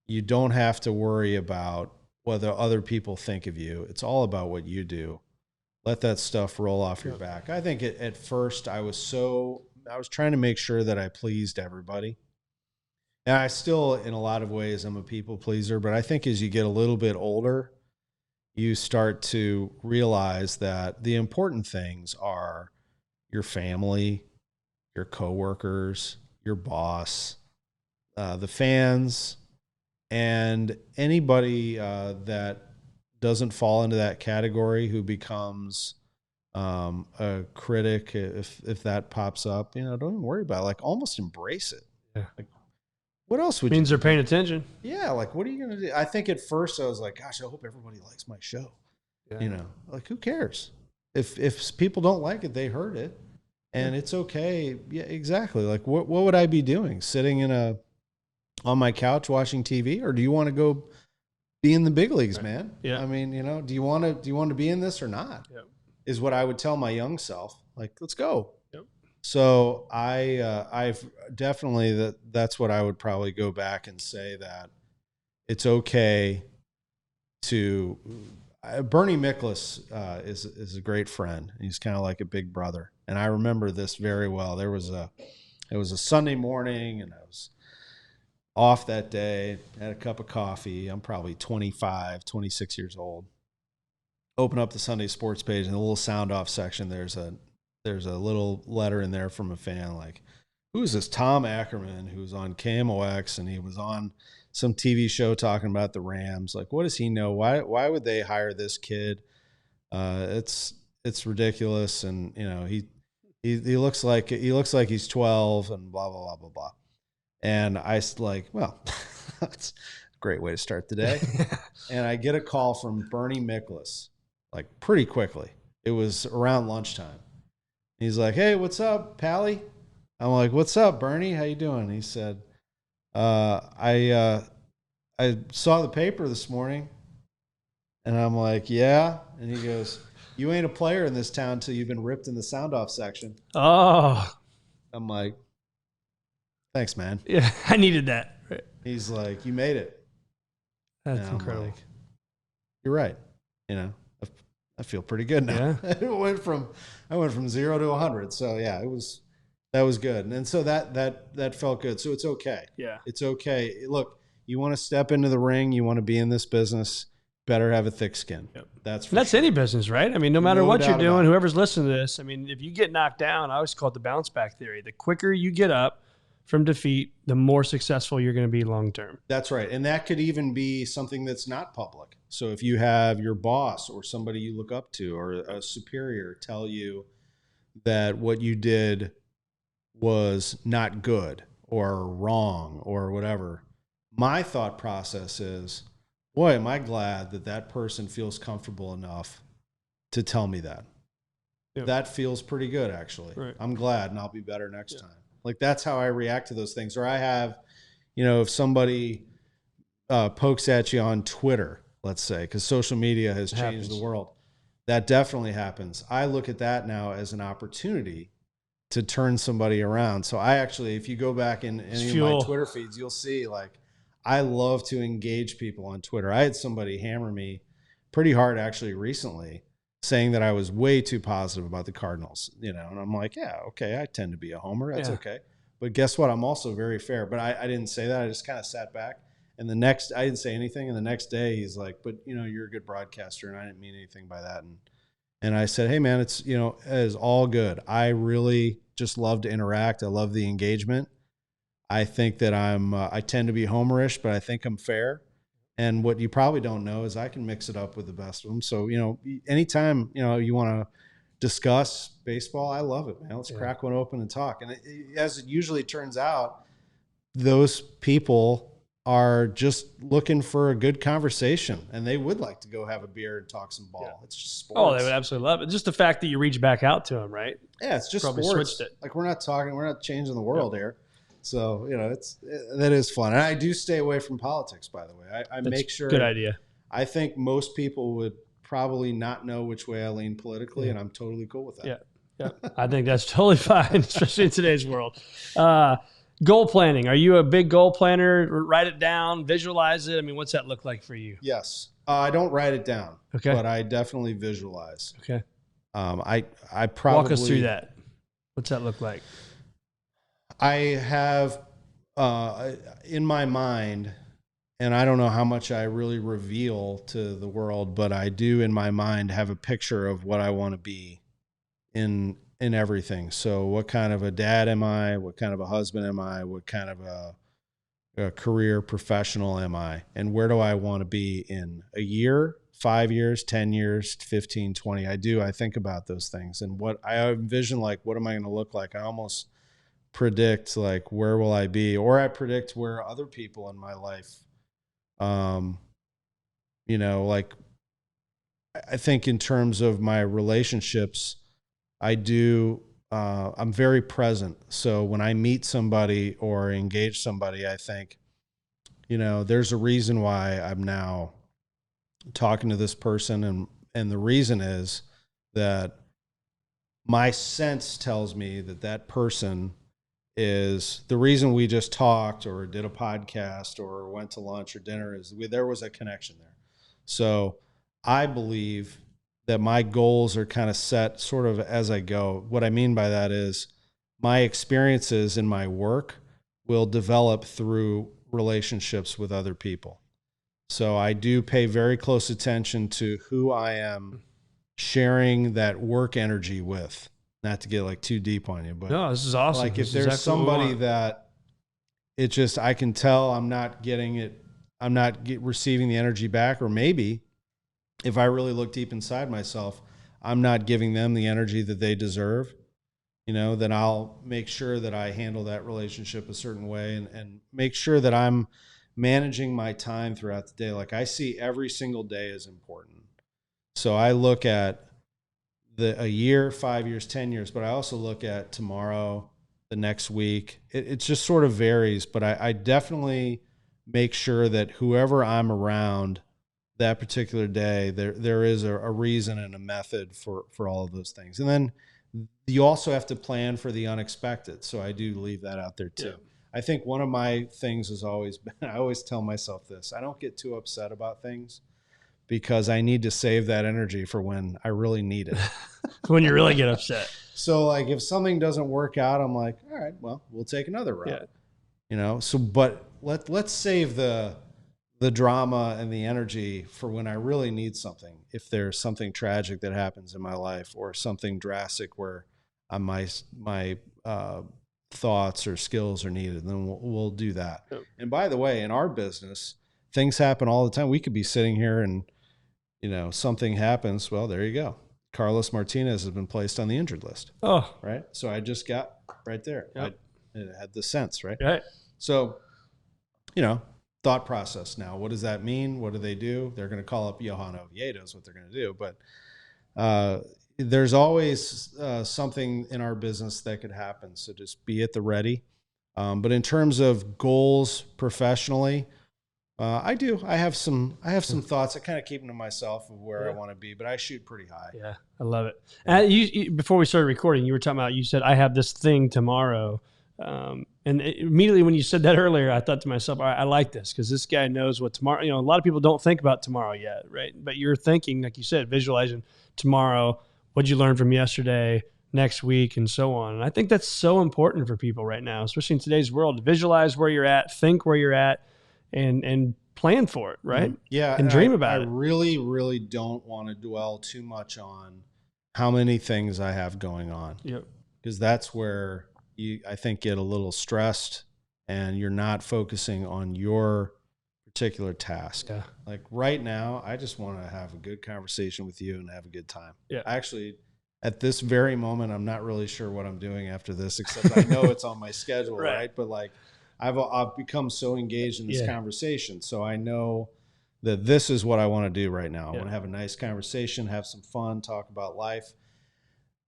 Speaker 2: You don't have to worry about whether other people think of you. It's all about what you do. Let that stuff roll off your back. I think at first I was trying to make sure that I pleased everybody. And I still, in a lot of ways, I'm a people pleaser, but I think as you get a little bit older, you start to realize that the important things are your family, your coworkers, your boss, the fans, and anybody that doesn't fall into that category who becomes a critic, if that pops up, don't even worry about it. Like, almost embrace it. Yeah. Like, what else would
Speaker 1: means they're paying attention?
Speaker 2: Yeah, like, what are you going to do? I think at first I was like, gosh, I hope everybody likes my show. Yeah. Like, who cares? If people don't like it, they heard it, and it's okay. Yeah, exactly. Like, what would I be doing? Sitting on my couch watching TV, or do you want to go be in the big leagues, man? Yeah. I mean, do you want to be in this or not? Yep. Is what I would tell my young self. Like, let's go. Yep. So I've definitely that's what I would probably go back and say, that it's okay to. Bernie Miklasz is a great friend. He's kind of like a big brother, and I remember this very well. It was a Sunday morning, and I was off that day. Had a cup of coffee. I'm probably 25, 26 years old. Open up the Sunday Sports page, in the little sound off section, there's a little letter in there from a fan, like, who is this Tom Ackerman who's on KMOX, and he was on some TV show talking about the Rams. Like, what does he know? Why would they hire this kid? It's ridiculous, and he looks like he's 12, and blah blah blah blah blah. And I like, well, that's a great way to start the day. And I get a call from Bernie Miklasz, like pretty quickly. It was around lunchtime. He's like, "Hey, what's up, Pally?" I'm like, "What's up, Bernie? How you doing?" He said, I saw the paper this morning." And I'm like, "Yeah." And he goes, "You ain't a player in this town till you've been ripped in the sound off section."
Speaker 1: Oh,
Speaker 2: I'm like, "Thanks, man."
Speaker 1: yeah, I needed that.
Speaker 2: He's like, "You made it."
Speaker 1: That's
Speaker 2: And I'm
Speaker 1: incredible.
Speaker 2: like, "You're right. You know, I feel pretty good now."
Speaker 1: Yeah.
Speaker 2: I went from 0 to 100. So yeah, that was good. And so that felt good. So it's okay.
Speaker 1: Yeah.
Speaker 2: It's okay. Look, you want to step into the ring, you want to be in this business, better have a thick skin.
Speaker 1: Yep.
Speaker 2: That's
Speaker 1: That's
Speaker 2: sure.
Speaker 1: any business, right? I mean, no matter what you're
Speaker 2: doubt about
Speaker 1: doing,
Speaker 2: it.
Speaker 1: whoever's listening to this, I mean, if you get knocked down, I always call it the bounce back theory. The quicker you get up from defeat, the more successful you're going to be long term.
Speaker 2: That's right. And that could even be something that's not public. So if you have your boss or somebody you look up to or a superior tell you that what you did was not good or wrong or whatever, my thought process is, boy, am I glad that that person feels comfortable enough to tell me that. Yep. That feels pretty good, actually. Right. I'm glad, and I'll be better next time. Like, that's how I react to those things. Or I have, if somebody pokes at you on Twitter, let's say, because social media has changed the world. That definitely happens. I look at that now as an opportunity to turn somebody around. So I actually, if you go back in any of my Twitter feeds, you'll see, like, I love to engage people on Twitter. I had somebody hammer me pretty hard actually recently, saying that I was way too positive about the Cardinals, and I'm like, yeah, okay, I tend to be a homer. That's okay. But guess what? I'm also very fair. But I didn't say that. I just kind of sat back. And I didn't say anything. And the next day he's like, "But you're a good broadcaster." And I didn't mean anything by that. And I said, "Hey man, it is all good. I really just love to interact. I love the engagement. I think that I tend to be homerish, but I think I'm fair. And what you probably don't know is I can mix it up with the best of them. So, anytime, you want to discuss baseball, I love it, man. Let's crack one open and talk." And as it usually turns out, those people are just looking for a good conversation, and they would like to go have a beer and talk some ball. Yeah. It's just sports.
Speaker 1: Oh, they would absolutely love it. Just the fact that you reach back out to them, right?
Speaker 2: Yeah, it's just
Speaker 1: probably
Speaker 2: sports.
Speaker 1: Switched it.
Speaker 2: Like, we're not changing the world here. So, that is fun. And I do stay away from politics, by the way. I make sure.
Speaker 1: Good idea.
Speaker 2: I think most people would probably not know which way I lean politically, and I'm totally cool with that.
Speaker 1: Yeah. I think that's totally fine, especially in today's world. Goal planning. Are you a big goal planner? Write it down, visualize it. I mean, what's that look like for you?
Speaker 2: Yes. I don't write it down,
Speaker 1: okay,
Speaker 2: but I definitely visualize.
Speaker 1: Okay.
Speaker 2: I probably
Speaker 1: walk us through that. What's that look like?
Speaker 2: I have in my mind, and I don't know how much I really reveal to the world, but I do in my mind have a picture of what I want to be in everything. So what kind of a dad am I? What kind of a husband am I? What kind of a career professional am I? And where do I want to be in a year, 5 years, 10 years, 15, 20? I think about those things, and what I envision, like, what am I going to look like? I almost predict, like, where will I be? Or I predict where other people in my life, like, I think in terms of my relationships, I'm very present. So when I meet somebody or engage somebody, I think, there's a reason why I'm now talking to this person. And the reason is that my sense tells me that that person is the reason we just talked or did a podcast or went to lunch or dinner, is there was a connection there. So I believe that my goals are kind of set sort of as I go. What I mean by that is my experiences in my work will develop through relationships with other people. So I do pay very close attention to who I am sharing that work energy with. Not to get like too deep on you, but
Speaker 1: no, this is awesome.
Speaker 2: Like, if there's somebody that it just, I can tell I'm not getting it, I'm not receiving the energy back, or maybe if I really look deep inside myself, I'm not giving them the energy that they deserve, then I'll make sure that I handle that relationship a certain way and make sure that I'm managing my time throughout the day. Like, I see every single day as important. So I look at a year, 5 years, 10 years, but I also look at tomorrow, the next week. It just sort of varies, but I definitely make sure that whoever I'm around that particular day, there is a reason and a method for all of those things. And then you also have to plan for the unexpected. So I do leave that out there too. Yeah. I think one of my things has always been, I always tell myself this, I don't get too upset about things because I need to save that energy for when I really need it.
Speaker 1: When you really get upset.
Speaker 2: So like if something doesn't work out, I'm like, all right, well, we'll take another route. Yeah. So, but let's save the drama and the energy for when I really need something. If there's something tragic that happens in my life or something drastic where my thoughts or skills are needed, then we'll do that. Oh. And by the way, in our business, things happen all the time. We could be sitting here and, something happens. Well, there you go. Carlos Martinez has been placed on the injured list.
Speaker 1: Oh,
Speaker 2: right. So I just got right there. Yep. I had the sense, right?
Speaker 1: Right.
Speaker 2: So, thought process now. What does that mean? What do they do? They're going to call up Johan Oviedo is what they're going to do. But there's always something in our business that could happen. So just be at the ready. But in terms of goals professionally, I have some thoughts. I kind of keep them to myself of where I want to be, but I shoot pretty high.
Speaker 1: Yeah, I love it. And you, before we started recording, you were talking about, you said, I have this thing tomorrow. And immediately when you said that earlier, I thought to myself, all right, I like this because this guy knows what tomorrow, a lot of people don't think about tomorrow yet, right? But you're thinking, like you said, visualizing tomorrow, what'd you learn from yesterday, next week, and so on. And I think that's so important for people right now, especially in today's world, to visualize where you're at, think where you're at, and plan for it, right?
Speaker 2: Yeah.
Speaker 1: And dream about it.
Speaker 2: I really, really don't want to dwell too much on how many things I have going on.
Speaker 1: Yep.
Speaker 2: Because that's where you, I think, get a little stressed and you're not focusing on your particular task.
Speaker 1: Yeah.
Speaker 2: Like right now, I just want to have a good conversation with you and have a good time.
Speaker 1: Yeah.
Speaker 2: Actually, at this very moment, I'm not really sure what I'm doing after this, except I know it's on my schedule, right? But like I've become so engaged in this conversation. So I know that this is what I want to do right now. I want to have a nice conversation, have some fun, talk about life.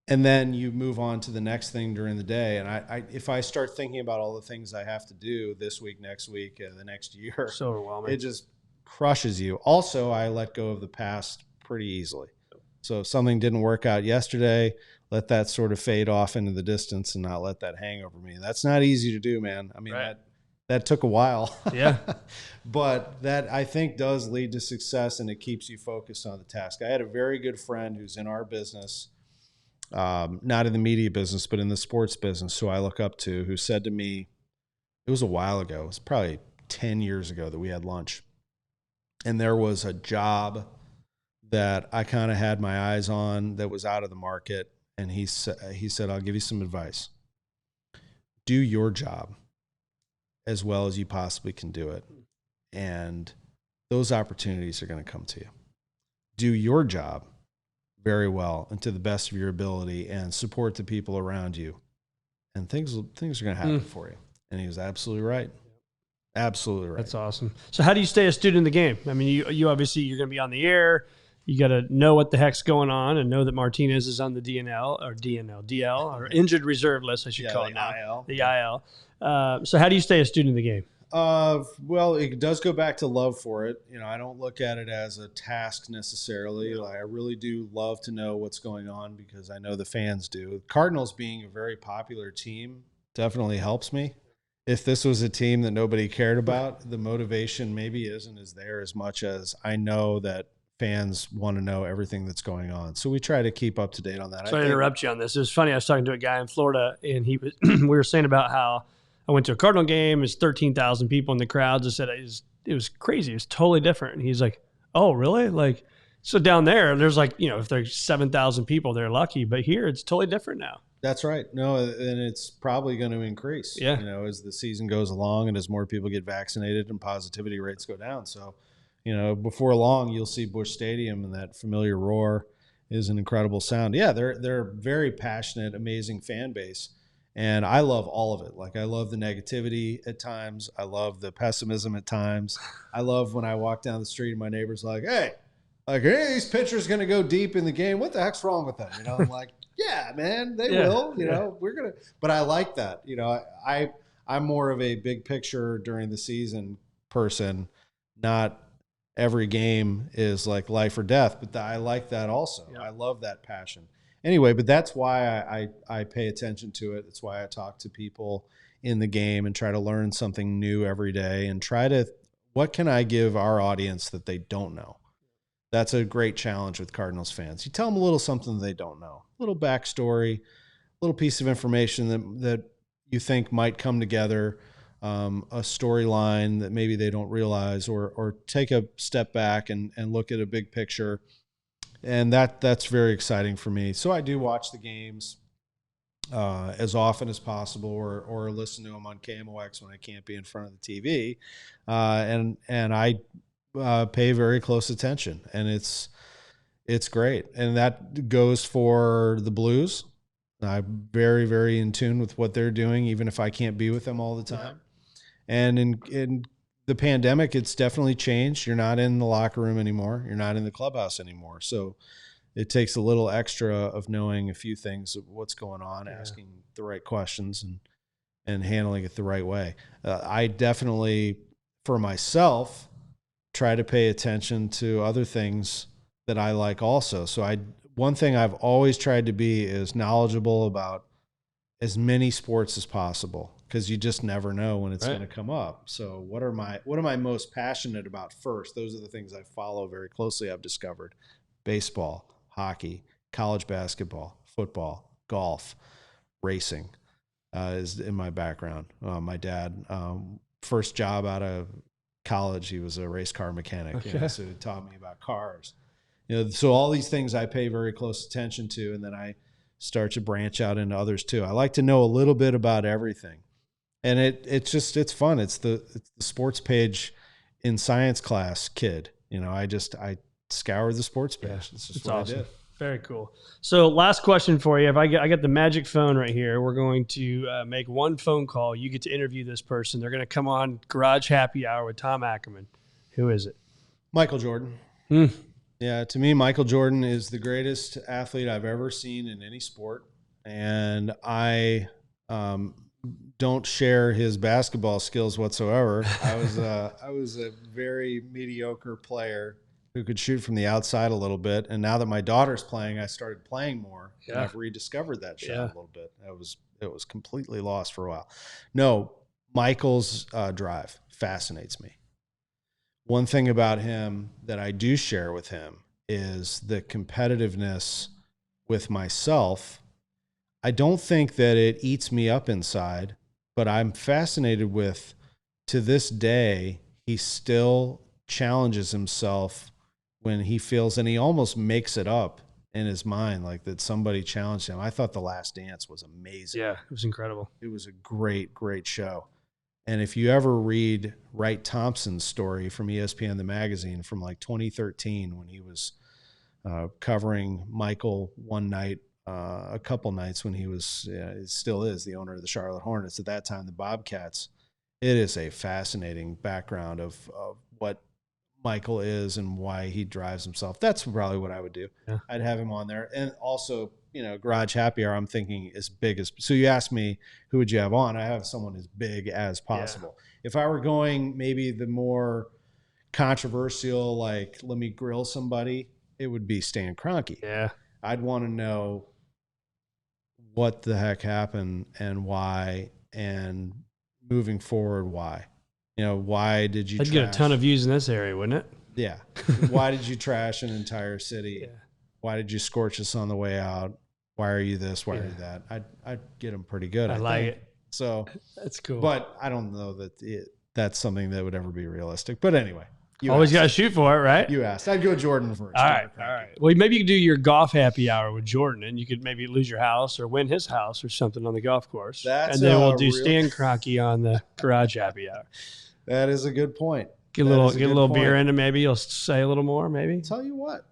Speaker 2: And then you move on to the next thing during the day. And if I start thinking about all the things I have to do this week, next week, the next year,
Speaker 1: so overwhelming.
Speaker 2: It just crushes you. Also, I let go of the past pretty easily. So if something didn't work out yesterday, let that sort of fade off into the distance and not let that hang over me. That's not easy to do, man. I mean, that took a while.
Speaker 1: Yeah.
Speaker 2: But that, I think, does lead to success, and it keeps you focused on the task. I had a very good friend who's in our business, not in the media business, but in the sports business, who I look up to, who said to me, it was a while ago, it was probably 10 years ago that we had lunch. And there was a job that I kind of had my eyes on that was out of the market. And he said, I'll give you some advice. Do your job as well as you possibly can do it. And those opportunities are going to come to you. Do your job very well and to the best of your ability and support the people around you. And things are going to happen for you. And he was absolutely right. Absolutely right.
Speaker 1: That's awesome. So how do you stay a student in the game? I mean, you obviously, you're going to be on the air. You got to know what the heck's going on and know that Martinez is on the DL, or injured reserve list, I should call it now.
Speaker 2: IL.
Speaker 1: The IL. So how do you stay a student in the game?
Speaker 2: Well, it does go back to love for it. I don't look at it as a task necessarily. Like, I really do love to know what's going on because I know the fans do. Cardinals being a very popular team definitely helps me. If this was a team that nobody cared about, the motivation maybe isn't as there as much as I know that fans want to know everything that's going on. So we try to keep up to date on that.
Speaker 1: So I interrupt you on this. It was funny. I was talking to a guy in Florida, and we were saying about how I went to a Cardinal game. It's 13,000 people in the crowds. I said it was crazy. It was totally different. And he's like, "Oh, really?" Like, so down there, there's like, if there's 7,000 people, they're lucky. But here, it's totally different now.
Speaker 2: That's right. No, and it's probably going to increase.
Speaker 1: Yeah.
Speaker 2: As the season goes along and as more people get vaccinated and positivity rates go down. So, before long, you'll see Busch Stadium, and that familiar roar is an incredible sound. Yeah, they're a very passionate, amazing fan base. And I love all of it. Like, I love the negativity at times. I love the pessimism at times. I love when I walk down the street and my neighbor's like, "Hey, like, hey, these pitchers going to go deep in the game. What the heck's wrong with them? I'm like, yeah, man, they will. We're going to. But I like that. I'm more of a big picture during the season person. Not every game is like life or death, but I like that also. Yeah. I love that passion. Anyway, but that's why I pay attention to it. That's why I talk to people in the game and try to learn something new every day and what can I give our audience that they don't know? That's a great challenge with Cardinals fans. You tell them a little something they don't know, a little backstory, a little piece of information that you think might come together, a storyline that maybe they don't realize, or take a step back and look at a big picture. And that's very exciting for me. So I do watch the games as often as possible, or listen to them on KMOX when I can't be in front of the TV. And I pay very close attention, and it's great. And that goes for the Blues. I'm very, very in tune with what they're doing, even if I can't be with them all the time. And in the pandemic, it's definitely changed. You're not in the locker room anymore. You're not in the clubhouse anymore. So it takes a little extra of knowing a few things of what's going on, asking the right questions and handling it the right way. I definitely, for myself, try to pay attention to other things that I like also. So one thing I've always tried to be is knowledgeable about as many sports as possible, because you just never know when it's going to come up. So what am I most passionate about first? Those are the things I follow very closely. I've discovered baseball, hockey, college basketball, football, golf, racing is in my background. My dad, first job out of college, he was a race car mechanic.
Speaker 1: Okay.
Speaker 2: So he taught me about cars. So all these things I pay very close attention to, and then I start to branch out into others too. I like to know a little bit about everything, and it's fun. It's the sports page in science class kid. I scour the sports page.
Speaker 1: Yeah,
Speaker 2: it's just what awesome. I did.
Speaker 1: Very cool. So last question for you. I got the magic phone right here. We're going to make one phone call. You get to interview this person. They're going to come on Garage Happy Hour with Tom Ackerman. Who is it?
Speaker 2: Michael Jordan. Yeah, to me, Michael Jordan is the greatest athlete I've ever seen in any sport. And I don't share his basketball skills whatsoever. I was a very mediocre player who could shoot from the outside a little bit. And now that my daughter's playing, I started playing more. Yeah. And I've rediscovered that shot a little bit. It was completely lost for a while. No, Michael's drive fascinates me. One thing about him that I do share with him is the competitiveness with myself. I don't think that it eats me up inside, but I'm fascinated with, to this day, he still challenges himself when he feels, and he almost makes it up in his mind, like that somebody challenged him. I thought The Last Dance was amazing.
Speaker 1: Yeah, it was incredible.
Speaker 2: It was a great, great show. And if you ever read Wright Thompson's story from ESPN, the magazine, from like 2013, when he was covering Michael one night, a couple nights when he was, still is the owner of the Charlotte Hornets, at that time the Bobcats, it is a fascinating background of what Michael is and why he drives himself. That's probably what I would do. Yeah. I'd have him on there. And also, Garage Happy Hour, I'm thinking as big as, so you asked me, who would you have on? I have someone as big as possible. Yeah. If I were going maybe the more controversial, like, let me grill somebody, it would be Stan Kroenke.
Speaker 1: Yeah.
Speaker 2: I'd want to know what the heck happened and why, and moving forward, why. Why did you
Speaker 1: I'd get a ton of views in this area, wouldn't it?
Speaker 2: Yeah. Why did you trash an entire city? Yeah. Why did you scorch us on the way out? Why are you this? Why are you that? I'd get them pretty good.
Speaker 1: I like it.
Speaker 2: So
Speaker 1: that's cool.
Speaker 2: But I don't know that that's something that would ever be realistic. But anyway.
Speaker 1: You always got to shoot for it, right?
Speaker 2: You asked. I'd go Jordan first.
Speaker 1: All right. Well, maybe you could do your golf happy hour with Jordan, and you could maybe lose your house or win his house or something on the golf course. And then we'll do Stan Kroenke on the Garage Happy Hour.
Speaker 2: That is a good point.
Speaker 1: Get a little beer into, maybe you'll say a little more, maybe.
Speaker 2: Tell you what,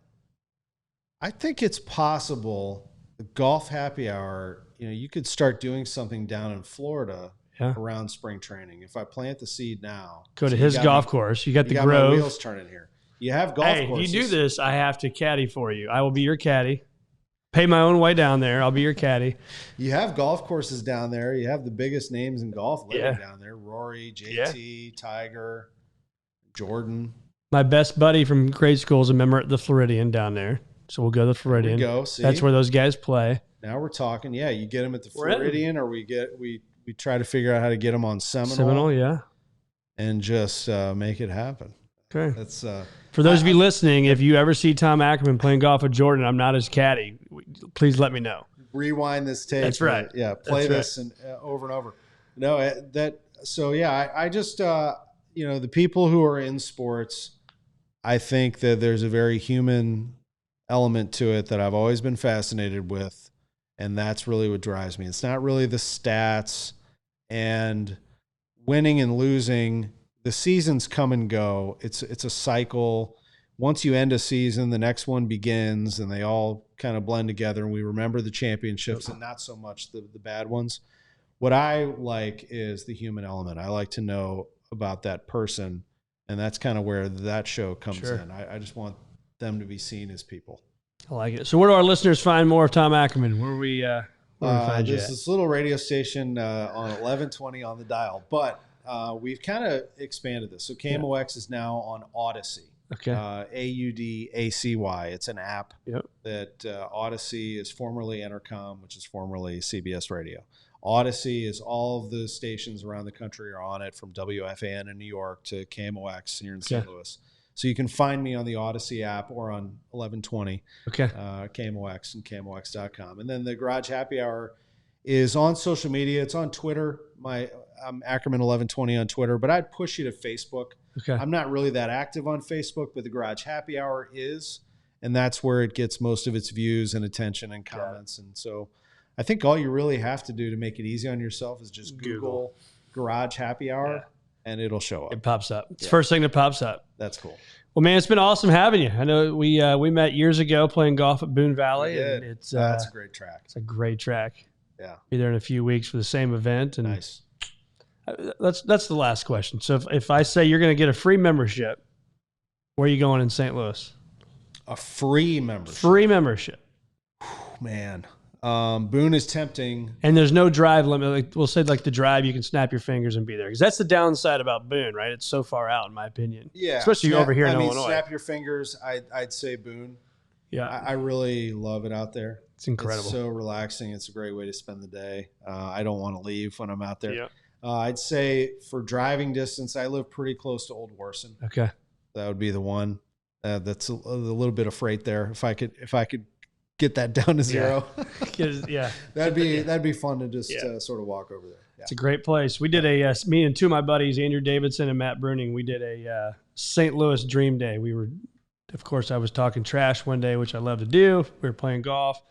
Speaker 2: I think it's possible. The golf happy hour, you could start doing something down in Florida around spring training. If I plant the seed now,
Speaker 1: go to his golf course. You got the Grove.
Speaker 2: My wheels turning here. You have golf courses.
Speaker 1: If you do this, I have to caddy for you. I will be your caddy. Pay my own way down there. I'll be your caddy.
Speaker 2: You have golf courses down there. You have the biggest names in golf living down there. Rory, JT, Tiger, Jordan.
Speaker 1: My best buddy from grade school is a member at the Floridian down there. So we'll go to the Floridian.
Speaker 2: There we go. See?
Speaker 1: That's where those guys play.
Speaker 2: Now we're talking. Yeah, you get them at the Floridian, or we try to figure out how to get them on Seminole.
Speaker 1: Yeah.
Speaker 2: And just make it happen.
Speaker 1: Okay.
Speaker 2: That's
Speaker 1: for those of you listening, if you ever see Tom Ackerman playing golf with Jordan, I'm not his caddy. Please let me know.
Speaker 2: Rewind this tape.
Speaker 1: That's right.
Speaker 2: Yeah, play this and over and over. No, I just the people who are in sports, I think that there's a very human element to it that I've always been fascinated with, and that's really what drives me. It's not really the stats and winning and losing. The seasons come and go. It's a cycle. Once you end a season, the next one begins, and they all kind of blend together, and we remember the championships and not so much the bad ones. What I like is the human element. I like to know about that person, and that's kind of where that show comes in. I just want them to be seen as people.
Speaker 1: I like it. So where do our listeners find more of Tom Ackerman? Where we find you at?
Speaker 2: This little radio station on 1120 on the dial, but we've kind of expanded this. So KMOX is now on Odyssey.
Speaker 1: Okay.
Speaker 2: AUDACY. It's an app that Odyssey is formerly Entercom, which is formerly CBS Radio. Odyssey is all of the stations around the country are on it, from WFAN in New York to KMOX here in St. Louis. So you can find me on the Odyssey app or on 1120 KMOX and KMOX.com. And then the Garage Happy Hour is on social media. It's on Twitter. I'm Ackerman 1120 on Twitter, but I'd push you to Facebook.
Speaker 1: Okay.
Speaker 2: I'm not really that active on Facebook, but the Garage Happy Hour is, and that's where it gets most of its views and attention and comments. And so I think all you really have to do to make it easy on yourself is just Google Garage Happy Hour, and it'll show up.
Speaker 1: It pops up. It's the first thing that pops up.
Speaker 2: That's cool.
Speaker 1: Well, man, it's been awesome having you. I know we met years ago playing golf at Boone Valley.
Speaker 2: We did.
Speaker 1: And
Speaker 2: that's a great track.
Speaker 1: It's a great track.
Speaker 2: Yeah.
Speaker 1: Be there in a few weeks for the same event. And
Speaker 2: nice.
Speaker 1: That's the last question. So if I say you're going to get a free membership, where are you going in St. Louis?
Speaker 2: A free membership.
Speaker 1: Free membership.
Speaker 2: Man. Boone is tempting.
Speaker 1: And there's no drive limit. Like, we'll say like the drive, you can snap your fingers and be there. Because that's the downside about Boone, right? It's so far out, in my opinion.
Speaker 2: Yeah.
Speaker 1: Especially over here in Illinois.
Speaker 2: Snap your fingers. I'd say Boone.
Speaker 1: Yeah.
Speaker 2: I really love it out there.
Speaker 1: It's incredible.
Speaker 2: It's so relaxing. It's a great way to spend the day. I don't want to leave when I'm out there.
Speaker 1: Yeah.
Speaker 2: I'd say for driving distance, I live pretty close to Old Warson.
Speaker 1: Okay.
Speaker 2: That would be the one. That's a little bit of freight there. If I could get that down to zero, that'd be fun to just sort of walk over there. Yeah.
Speaker 1: It's a great place. We did me and two of my buddies, Andrew Davidson and Matt Bruning, we did a St. Louis Dream Day. Of course, I was talking trash one day, which I love to do. We were playing golf.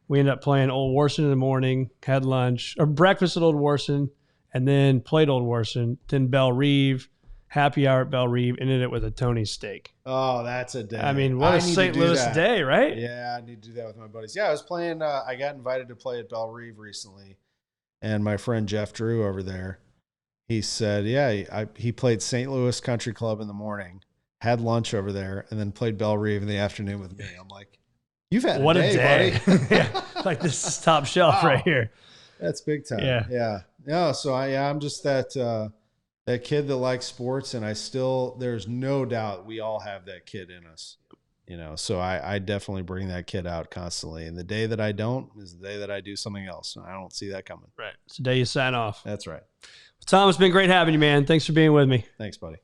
Speaker 1: We ended up playing Old Warson in the morning, had lunch or breakfast at Old Warson, and then played Old Warson, then Belle Reve, happy hour at Belle Reve, ended it with a Tony's steak.
Speaker 2: Oh, that's a day.
Speaker 1: I mean, what a St. Louis day, right?
Speaker 2: Yeah, I need to do that with my buddies. Yeah, I was playing, I got invited to play at Belle Reve recently, and my friend Jeff Drew over there, he said, he played St. Louis Country Club in the morning, had lunch over there, and then played Belle Reve in the afternoon with me. I'm like, you've had a day, buddy.
Speaker 1: Like, this is top shelf right here.
Speaker 2: That's big time. Yeah. So I'm just that kid that likes sports, and there's no doubt we all have that kid in us, so I definitely bring that kid out constantly. And the day that I don't is the day that I do something else. And I don't see that coming.
Speaker 1: Right. It's the day you sign off.
Speaker 2: That's right.
Speaker 1: Well, Tom, it's been great having you, man. Thanks for being with me.
Speaker 2: Thanks, buddy.